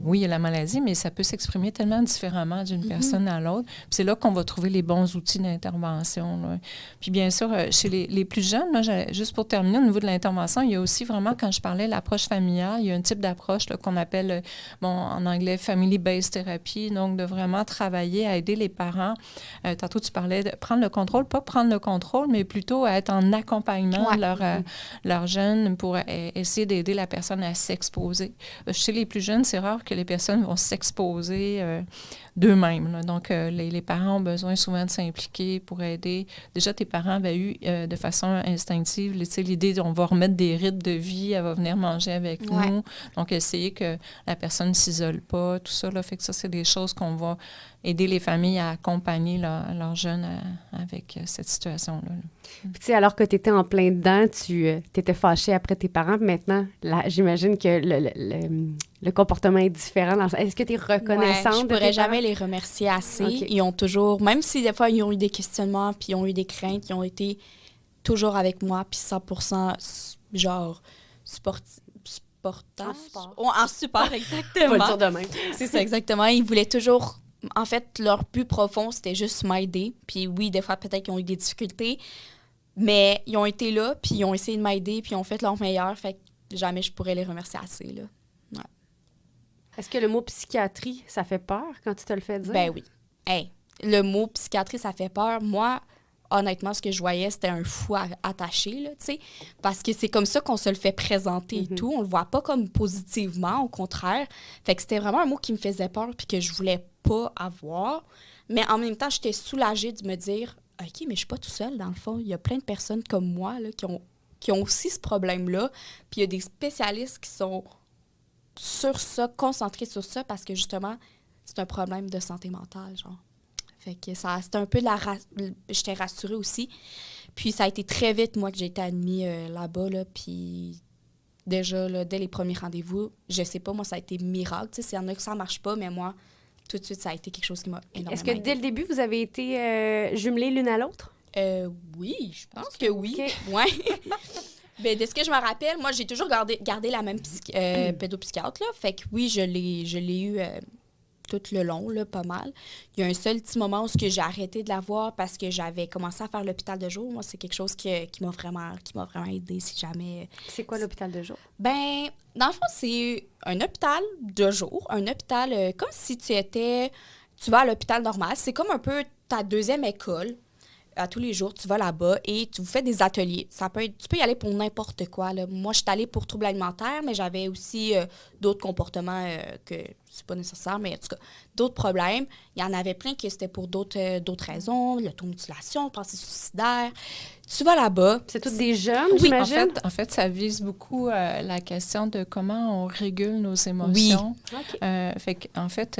Oui, il y a la maladie, mais ça peut s'exprimer tellement différemment d'une personne à l'autre. Puis c'est là qu'on va trouver les bons outils d'intervention. Là. Puis bien sûr, chez les plus jeunes, là, juste pour terminer, au niveau de l'intervention, il y a aussi vraiment, quand je parlais de l'approche familiale, il y a un type d'approche là, qu'on appelle, en anglais, family-based therapy, donc de vraiment travailler à aider les parents. Tantôt, tu parlais de prendre le contrôle, pas prendre le contrôle, mais plutôt à être en accompagnement de leurs jeunes pour essayer d'aider la personne à s'exposer. Chez les plus jeunes, c'est rare que les personnes vont s'exposer d'eux-mêmes. Là. Donc, les parents ont besoin souvent de s'impliquer pour aider. Déjà, tes parents avaient eu de façon instinctive l'idée qu'on va remettre des rites de vie, elle va venir manger avec nous. Donc, essayer que la personne ne s'isole pas, tout ça. Là, fait que ça, c'est des choses qu'on va aider les familles à accompagner leurs jeunes avec cette situation-là. Puis, tu sais, alors que tu étais en plein dedans, tu étais fâchée après tes parents. Puis maintenant, là, j'imagine que le comportement est différent. Est-ce que tu es reconnaissante je de pourrais tes jamais parents? les remercier assez. Okay. Ils ont toujours, même si des fois ils ont eu des questionnements, puis ils ont eu des craintes, ils ont été toujours avec moi, puis 100% genre sportant. En support, exactement. Faut le dire de même. C'est ça, exactement. Ils voulaient toujours... En fait, leur but profond, c'était juste m'aider. Puis oui, des fois, peut-être qu'ils ont eu des difficultés, mais ils ont été là, puis ils ont essayé de m'aider, puis ils ont fait leur meilleur. Fait que jamais je pourrais les remercier assez, là. Ouais. Est-ce que le mot psychiatrie, ça fait peur quand tu te le fais dire? Ben oui. Hey, le mot psychiatrie, ça fait peur. Moi, honnêtement, ce que je voyais, c'était un fou attaché, là, tu sais, parce que c'est comme ça qu'on se le fait présenter et tout. On le voit pas comme positivement, au contraire. Fait que c'était vraiment un mot qui me faisait peur puis que je voulais pas avoir. Mais en même temps, j'étais soulagée de me dire, OK, mais je suis pas tout seul, dans le fond. Il y a plein de personnes comme moi, là, qui ont aussi ce problème-là. Puis il y a des spécialistes qui sont sur ça, concentrés sur ça, parce que justement, c'est un problème de santé mentale, genre. Fait que ça, c'était un peu j'étais rassurée aussi. Puis ça a été très vite, moi, que j'ai été admise là-bas, là, puis déjà, là, dès les premiers rendez-vous, je sais pas, moi, ça a été miracle. Tu sais, s'il y en a que ça marche pas, mais moi, tout de suite, ça a été quelque chose qui m'a énormément Est-ce que aidée. dès le début, vous avez été jumelés l'une à l'autre? Oui, je pense que oui. Okay. Ouais. Ben, de ce que je me rappelle, moi, j'ai toujours gardé la même pédopsychiatre, là. Fait que oui, je l'ai eu tout le long, là, pas mal. Il y a un seul petit moment où j'ai arrêté de la voir parce que j'avais commencé à faire l'hôpital de jour. Moi, c'est quelque chose qui m'a vraiment aidée, si jamais... C'est quoi l'hôpital de jour? Ben, dans le fond, c'est un hôpital de jour, un hôpital comme si tu vas à l'hôpital normal. C'est comme un peu ta deuxième école. À tous les jours, tu vas là-bas et tu fais des ateliers. Tu peux y aller pour n'importe quoi, là. Moi, je suis allée pour troubles alimentaires, mais j'avais aussi d'autres comportements que c'est pas nécessaire, mais en tout cas, d'autres problèmes. Il y en avait plein que c'était pour d'autres raisons, l'automutilation, pensée suicidaire. Tu vas là-bas. C'est tous des jeunes, Oui, j'imagine? En fait, ça vise beaucoup la question de comment on régule nos émotions. Oui. Okay. Fait qu'en fait,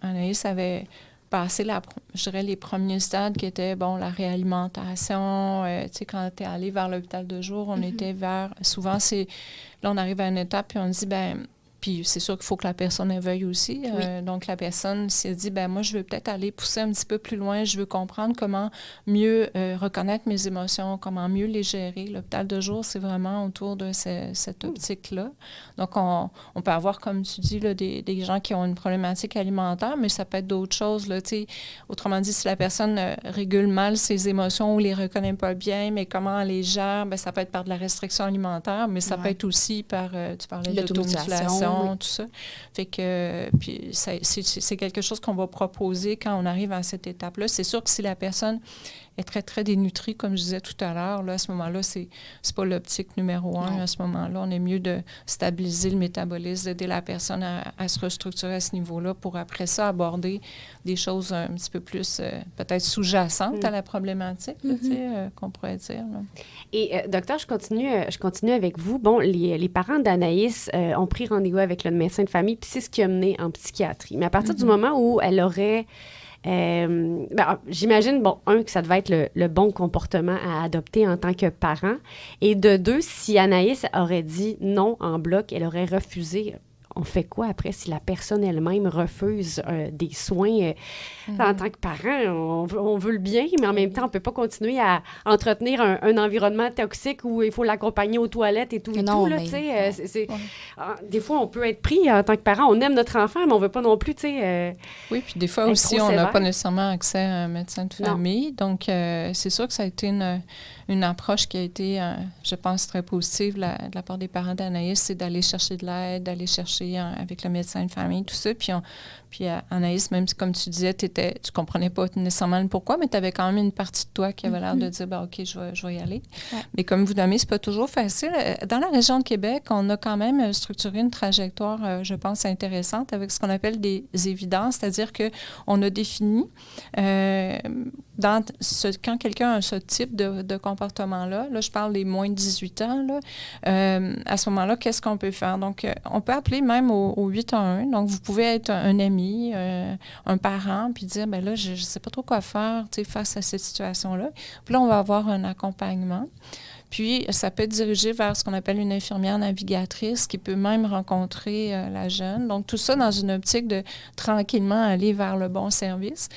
Anaïs avait passé, je dirais, les premiers stades qui étaient, la réalimentation. Tu sais, quand tu es allé vers l'hôpital de jour, on était vers... Souvent, là, on arrive à une étape, puis on dit, puis c'est sûr qu'il faut que la personne elle veuille aussi. Oui. Donc, la personne s'est dit, moi, je veux peut-être aller pousser un petit peu plus loin. Je veux comprendre comment mieux reconnaître mes émotions, comment mieux les gérer. L'hôpital de jour, c'est vraiment autour de cette optique-là. Donc, on peut avoir, comme tu dis, là, des gens qui ont une problématique alimentaire, mais ça peut être d'autres choses. Là, autrement dit, si la personne régule mal ses émotions ou les reconnaît pas bien, mais comment elle les gère, ça peut être par de la restriction alimentaire, mais ça peut être aussi par, tu parlais d'automutilation, tout ça. Fait que, puis c'est quelque chose qu'on va proposer quand on arrive à cette étape-là. C'est sûr que si la personne est très, très dénutrie, comme je disais tout à l'heure, là, à ce moment-là, c'est pas l'optique numéro 1. À ce moment-là, on est mieux de stabiliser le métabolisme, d'aider la personne à se restructurer à ce niveau-là pour après ça aborder des choses un petit peu plus peut-être sous-jacentes à la problématique, là, qu'on pourrait dire. Là. Et docteur, je continue avec vous. Bon, les parents d'Anaïs ont pris rendez-vous avec le médecin de famille, puis c'est ce qui a mené en psychiatrie. Mais à partir du moment où elle aurait... j'imagine, que ça devait être le bon comportement à adopter en tant que parent. Et de deux, si Anaïs aurait dit non en bloc, elle aurait refusé, on fait quoi après si la personne elle-même refuse des soins? En tant que parent, on veut le bien, mais en même temps, on ne peut pas continuer à entretenir un environnement toxique où il faut l'accompagner aux toilettes et tout. Non, là, mais... tu sais, des fois, on peut être pris en tant que parent. On aime notre enfant, mais on ne veut pas non plus, tu sais... Oui, puis des fois aussi, on n'a pas nécessairement accès à un médecin de famille. Donc, c'est sûr que ça a été une approche qui a été, je pense, très positive de la part des parents d'Anaïs, c'est d'aller chercher de l'aide, d'aller chercher avec le médecin de famille, tout ça. Puis Anaïs, même si, comme tu disais, tu comprenais pas nécessairement le pourquoi, mais tu avais quand même une partie de toi qui avait l'air de dire, OK, je vais y aller. Ouais. Mais comme vous nommez, c'est pas toujours facile. Dans la région de Québec, on a quand même structuré une trajectoire, je pense, intéressante avec ce qu'on appelle des évidences, c'est-à-dire qu'on a défini quand quelqu'un a ce type de comportement-là, là, je parle des moins de 18 ans, là, à ce moment-là, qu'est-ce qu'on peut faire? Donc, on peut appeler même au 811. Donc, vous pouvez être un ami, un parent, puis dire, bien là, je ne sais pas trop quoi faire face à cette situation-là. Puis là, on va avoir un accompagnement. Puis, ça peut être dirigé vers ce qu'on appelle une infirmière navigatrice qui peut même rencontrer la jeune. Donc, tout ça dans une optique de tranquillement aller vers le bon service.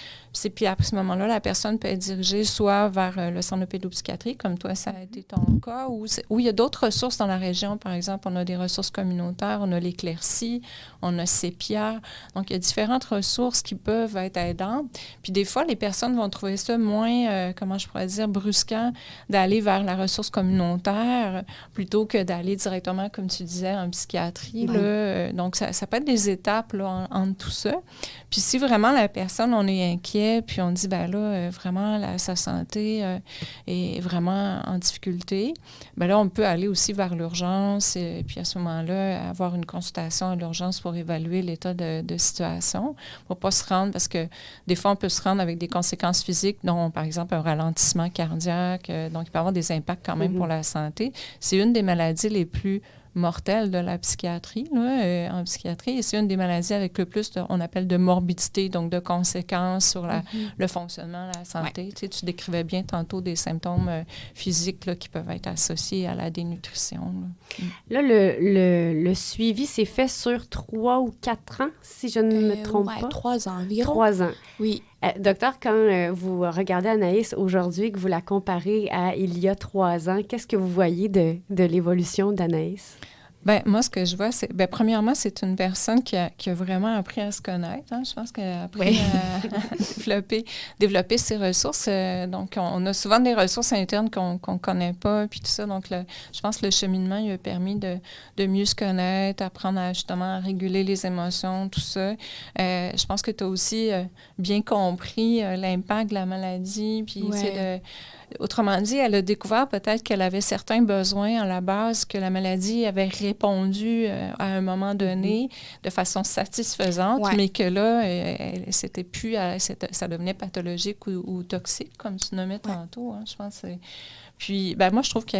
Puis à ce moment-là, la personne peut être dirigée soit vers le centre de pédopsychiatrie, comme toi, ça a été ton cas, ou il y a d'autres ressources dans la région. Par exemple, on a des ressources communautaires, on a l'Éclaircie, on a Sépia. Donc, il y a différentes ressources qui peuvent être aidantes. Puis des fois, les personnes vont trouver ça moins, comment je pourrais dire, brusquant d'aller vers la ressource communautaire plutôt que d'aller directement, comme tu disais, en psychiatrie. Oui. Là. Donc, ça peut être des étapes là, entre tout ça. Puis si vraiment la personne, on est inquiet, puis on dit, bien là, vraiment, sa santé est vraiment en difficulté, bien là, on peut aller aussi vers l'urgence et puis à ce moment-là, avoir une consultation à l'urgence pour évaluer l'état de situation, pour ne pas se rendre, parce que des fois, on peut se rendre avec des conséquences physiques, dont, par exemple, un ralentissement cardiaque, donc il peut y avoir des impacts quand même pour la santé. C'est une des maladies les plus mortelle de la psychiatrie, là, en psychiatrie. Et c'est une des maladies avec le plus, on appelle de morbidité, donc de conséquences sur le fonctionnement de la santé. Ouais. Tu décrivais bien tantôt des symptômes physiques là, qui peuvent être associés à la dénutrition. Là, le suivi s'est fait sur 3 ou 4 ans, si je ne me trompe pas. 3 ans environ. 3 ans. Oui. Docteur, quand vous regardez Anaïs aujourd'hui, que vous la comparez à il y a 3 ans, qu'est-ce que vous voyez de l'évolution d'Anaïs? Bien, moi, ce que je vois, c'est... Bien, premièrement, c'est une personne qui a vraiment appris à se connaître. Hein. Je pense qu'elle a appris à développer ses ressources. Donc, on a souvent des ressources internes qu'on ne connaît pas, puis tout ça. Donc, je pense que le cheminement, il a permis de mieux se connaître, apprendre justement à réguler les émotions, tout ça. Je pense que tu as aussi bien compris l'impact de la maladie, puis autrement dit, elle a découvert peut-être qu'elle avait certains besoins à la base que la maladie avait répondu à un moment donné de façon satisfaisante, mais que là, c'était plus, ça devenait pathologique ou toxique, comme tu nommais tantôt. Hein, je pense. Puis, moi, je trouve que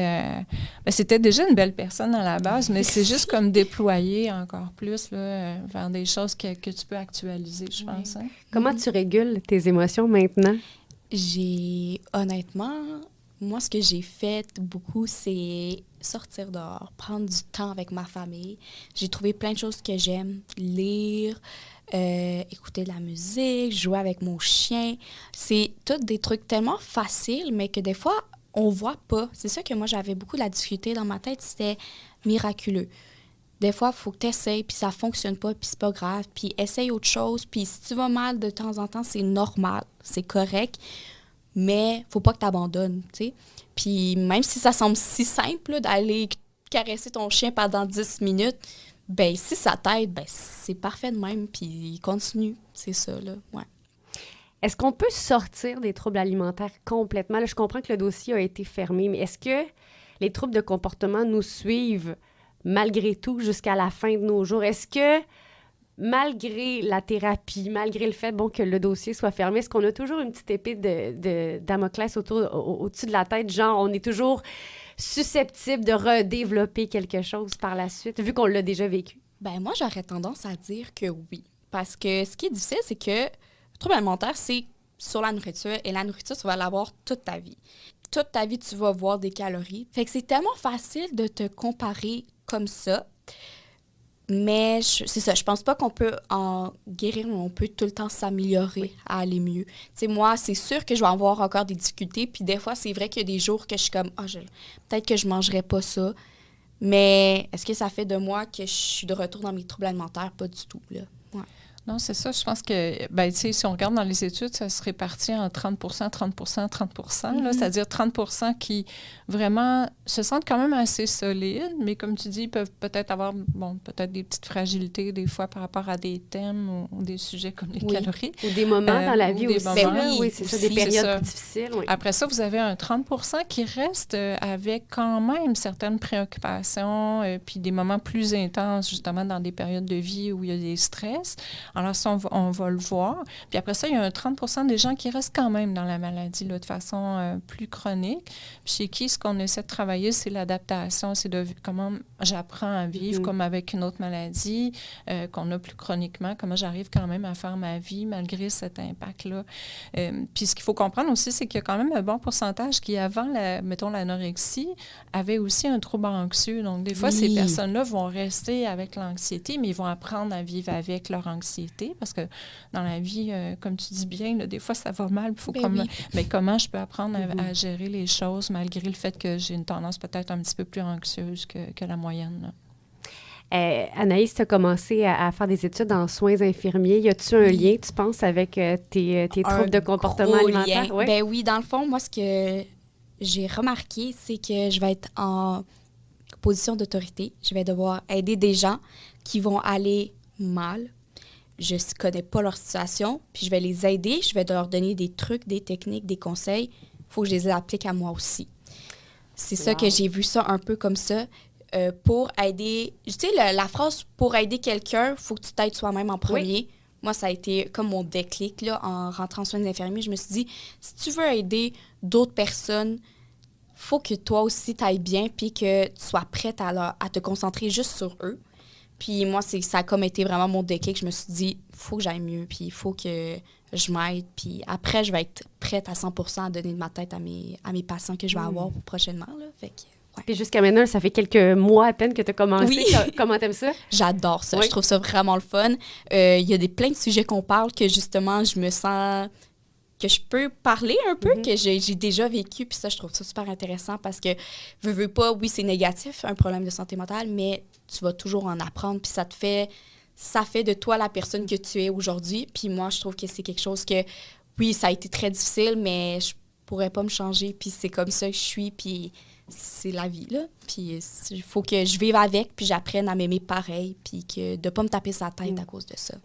c'était déjà une belle personne à la base, mais c'est juste comme déployer encore plus là, vers des choses que tu peux actualiser, je pense. Hein. Comment tu régules tes émotions maintenant? Honnêtement, moi, ce que j'ai fait beaucoup, c'est sortir dehors, prendre du temps avec ma famille. J'ai trouvé plein de choses que j'aime, lire, écouter de la musique, jouer avec mon chien. C'est tous des trucs tellement faciles, mais que des fois, on voit pas. C'est ça que moi, j'avais beaucoup de la difficulté dans ma tête, c'était miraculeux. Des fois, il faut que tu essayes, puis ça fonctionne pas, puis c'est pas grave, puis essaye autre chose, puis si tu vas mal de temps en temps, c'est normal, c'est correct, mais faut pas que tu abandonnes, tu sais. Puis même si ça semble si simple là, d'aller caresser ton chien pendant 10 minutes, ben si ça t'aide, ben c'est parfait de même, puis continue, c'est ça, là, ouais. Est-ce qu'on peut sortir des troubles alimentaires complètement? Là, je comprends que le dossier a été fermé, mais est-ce que les troubles de comportement nous suivent malgré tout jusqu'à la fin de nos jours? Est-ce que, malgré la thérapie, malgré le fait que le dossier soit fermé, est-ce qu'on a toujours une petite épée de Damoclès au-dessus de la tête? Genre, on est toujours susceptible de redévelopper quelque chose par la suite, vu qu'on l'a déjà vécu? Ben moi, j'aurais tendance à dire que oui. Parce que ce qui est difficile, c'est que le trouble alimentaire, c'est sur la nourriture. Et la nourriture, tu vas l'avoir toute ta vie. Toute ta vie, tu vas voir des calories. Fait que c'est tellement facile de te comparer comme ça. Mais c'est ça, je pense pas qu'on peut en guérir, mais on peut tout le temps s'améliorer à aller mieux. Tu sais, moi, c'est sûr que je vais avoir encore des difficultés, puis des fois, c'est vrai qu'il y a des jours que je suis comme, peut-être que je mangerais pas ça, mais est-ce que ça fait de moi que je suis de retour dans mes troubles alimentaires? Pas du tout, là. Ouais. Non, c'est ça. Je pense que, ben, tu sais, si on regarde dans les études, ça se répartit en 30 30 30 là, c'est-à-dire 30 qui vraiment se sentent quand même assez solides, mais comme tu dis, ils peuvent peut-être avoir, peut-être des petites fragilités des fois par rapport à des thèmes ou des sujets comme les calories. Ou des moments dans la vie aussi. Oui, c'est ça, des périodes plus difficiles. Oui. Après ça, vous avez un 30 qui reste avec quand même certaines préoccupations, puis des moments plus intenses, justement, dans des périodes de vie où il y a des stress. Alors ça, on va le voir. Puis après ça, il y a un 30 des gens qui restent quand même dans la maladie là, de façon plus chronique. Puis chez qui, ce qu'on essaie de travailler, c'est l'adaptation, c'est de comment j'apprends à vivre comme avec une autre maladie qu'on a plus chroniquement, comment j'arrive quand même à faire ma vie malgré cet impact-là. Puis ce qu'il faut comprendre aussi, c'est qu'il y a quand même un bon pourcentage qui, avant, mettons, l'anorexie, avait aussi un trouble anxieux. Donc, des fois, ces personnes-là vont rester avec l'anxiété, mais ils vont apprendre à vivre avec leur anxiété. Parce que dans la vie, comme tu dis bien, là, des fois, ça va mal. Mais comment je peux apprendre à gérer les choses malgré le fait que j'ai une tendance peut-être un petit peu plus anxieuse que la moyenne, là. Anaïs, tu as commencé à faire des études en soins infirmiers. Y a-tu un lien, tu penses, avec tes troubles de comportement alimentaire? Oui? Ben oui, dans le fond, moi, ce que j'ai remarqué, c'est que je vais être en position d'autorité. Je vais devoir aider des gens qui vont aller mal. Je ne connais pas leur situation, puis je vais les aider, je vais leur donner des trucs, des techniques, des conseils. Il faut que je les applique à moi aussi. C'est ça que j'ai vu ça un peu comme ça. Pour aider... Tu sais, la phrase « pour aider quelqu'un, il faut que tu t'aides soi-même en premier oui. ». Moi, ça a été comme mon déclic là, en rentrant en soins infirmiers. Je me suis dit, si tu veux aider d'autres personnes, faut que toi aussi t'ailles bien puis que tu sois prête à te concentrer juste sur eux. Puis moi, ça a comme été vraiment mon déclic. Je me suis dit, il faut que j'aille mieux, puis il faut que je m'aide. Puis après, je vais être prête à 100% à donner de ma tête à mes patients que je vais avoir prochainement. Là. Fait que, ouais. Puis jusqu'à maintenant, ça fait quelques mois à peine que tu as commencé. Oui. Comment t'aimes ça? J'adore ça. Oui. Je trouve ça vraiment le fun. Il y a plein de sujets qu'on parle que justement, je me sens... que je peux parler un peu, que j'ai déjà vécu. Puis ça, je trouve ça super intéressant parce que, veux pas, oui, c'est négatif, un problème de santé mentale, mais tu vas toujours en apprendre. Puis ça fait de toi la personne que tu es aujourd'hui. Puis moi, je trouve que c'est quelque chose que, oui, ça a été très difficile, mais je pourrais pas me changer. Puis c'est comme ça que je suis, puis c'est la vie, là. Puis il faut que je vive avec, puis j'apprenne à m'aimer pareil, puis que de pas me taper sa tête à cause de ça.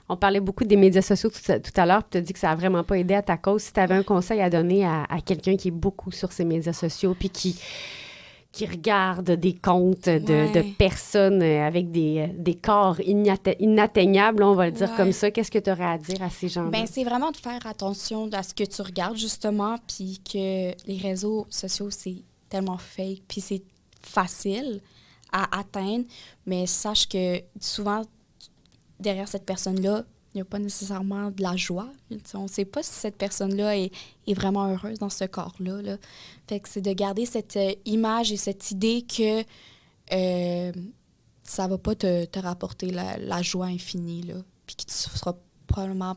On parlait beaucoup des médias sociaux tout à l'heure, puis tu as dit que ça n'a vraiment pas aidé à ta cause. Si tu avais un conseil à donner à quelqu'un qui est beaucoup sur ces médias sociaux, puis qui regarde des comptes de personnes avec des corps inatteignables, on va le dire comme ça, qu'est-ce que tu aurais à dire à ces gens-là? Bien, c'est vraiment de faire attention à ce que tu regardes, justement, puis que les réseaux sociaux, c'est tellement fake, puis c'est facile à atteindre, mais sache que souvent, derrière cette personne-là, il n'y a pas nécessairement de la joie. On ne sait pas si cette personne-là est vraiment heureuse dans ce corps-là. Là. Fait que c'est de garder cette image et cette idée que ça ne va pas te rapporter la joie infinie. Là. Puis que tu seras probablement...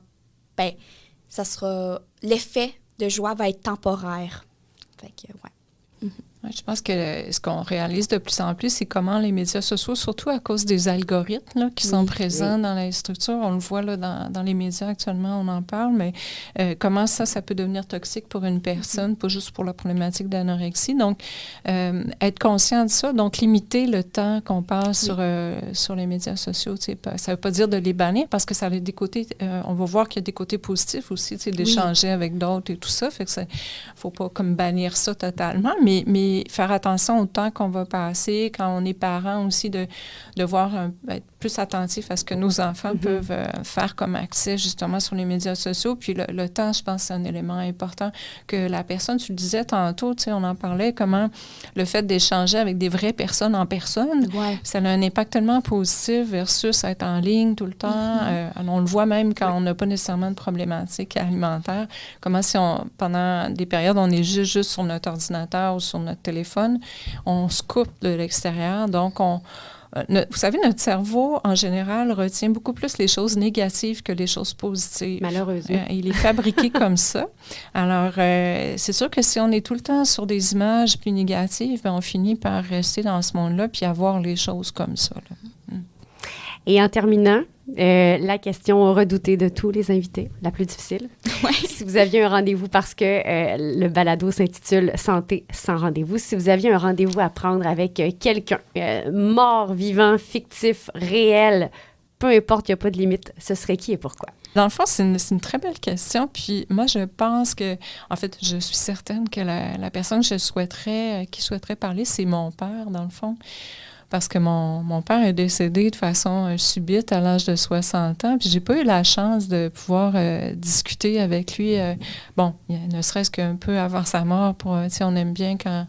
l'effet de joie va être temporaire. Fait que, ouais. Mm-hmm. Ouais, je pense que ce qu'on réalise de plus en plus, c'est comment les médias sociaux, surtout à cause des algorithmes là, qui sont présents dans les structures, on le voit là, dans les médias actuellement, on en parle, mais comment ça peut devenir toxique pour une personne, pas juste pour la problématique d'anorexie. Donc, être conscient de ça, donc limiter le temps qu'on passe sur les médias sociaux. Ça ne veut pas dire de les bannir, parce que ça a des côtés, on va voir qu'il y a des côtés positifs aussi, d'échanger avec d'autres et tout ça. Fait que ça, faut pas comme bannir ça totalement, mais faire attention au temps qu'on va passer, quand on est parent aussi, de voir être plus attentif à ce que nos enfants peuvent faire comme accès justement sur les médias sociaux. Puis le temps, je pense, c'est un élément important que la personne, tu le disais tantôt, on en parlait, comment le fait d'échanger avec des vraies personnes en personne, ça a un impact tellement positif versus être en ligne tout le temps. On le voit même quand on n'a pas nécessairement de problématique alimentaire, comment si pendant des périodes, on est juste sur notre ordinateur ou sur notre téléphone, on se coupe de l'extérieur, donc Vous savez, notre cerveau, en général, retient beaucoup plus les choses négatives que les choses positives. Malheureusement. Il est fabriqué comme ça. Alors, c'est sûr que si on est tout le temps sur des images plus négatives, on finit par rester dans ce monde-là puis avoir les choses comme ça. Là. Et en terminant, la question redoutée de tous les invités, la plus difficile. Ouais. Si vous aviez un rendez-vous, parce que le balado s'intitule « Santé sans rendez-vous », si vous aviez un rendez-vous à prendre avec quelqu'un, mort, vivant, fictif, réel, peu importe, il n'y a pas de limite, ce serait qui et pourquoi? Dans le fond, c'est une très belle question. Puis moi, je pense que, en fait, je suis certaine que la personne que qui souhaiterait parler, c'est mon père, dans le fond. Parce que mon père est décédé de façon subite à l'âge de 60 ans. Puis j'ai pas eu la chance de pouvoir discuter avec lui. Ne serait-ce qu'un peu avant sa mort. On aime bien quand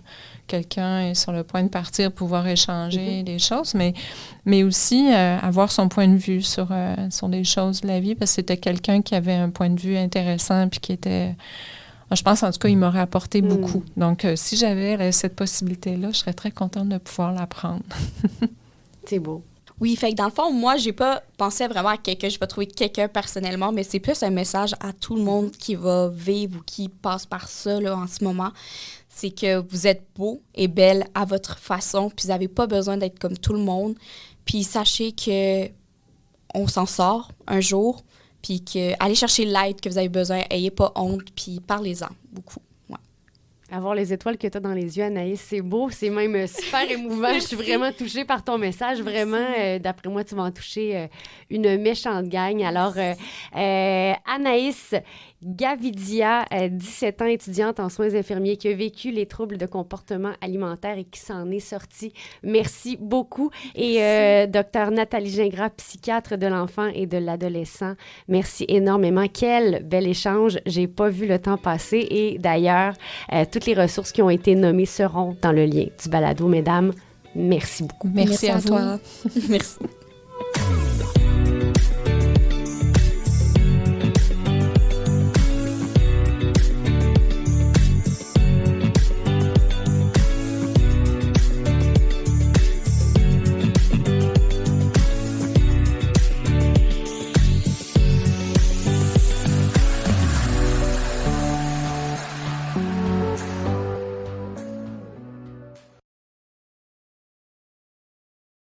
quelqu'un est sur le point de partir, pouvoir échanger des choses, mais aussi avoir son point de vue sur des choses de la vie, parce que c'était quelqu'un qui avait un point de vue intéressant puis qui était... Je pense, en tout cas, il m'aurait apporté beaucoup. Donc, si j'avais cette possibilité-là, je serais très contente de pouvoir l'apprendre. C'est beau. Oui, fait que dans le fond, moi, j'ai pas pensé vraiment à quelqu'un, j'ai pas trouvé quelqu'un personnellement, mais c'est plus un message à tout le monde qui va vivre ou qui passe par ça là, en ce moment. C'est que vous êtes beau et belle à votre façon, puis vous n'avez pas besoin d'être comme tout le monde. Puis sachez que on s'en sort un jour, puis que allez chercher l'aide que vous avez besoin, ayez pas honte, puis parlez-en beaucoup. Ouais. Avoir les étoiles que tu as dans les yeux, Anaïs, c'est beau, c'est même super émouvant. Je suis vraiment touchée par ton message. Vraiment, d'après moi, tu vas en toucher une méchante gang. Alors, Anaïs Gavidia, 17 ans, étudiante en soins infirmiers, qui a vécu les troubles de comportement alimentaire et qui s'en est sortie. Merci beaucoup. Et Dr Nathalie Gingras, psychiatre de l'enfant et de l'adolescent, merci énormément. Quel bel échange. J'ai pas vu le temps passer. Et d'ailleurs, toutes les ressources qui ont été nommées seront dans le lien du balado. Mesdames, merci beaucoup. Merci à vous. toi. Merci.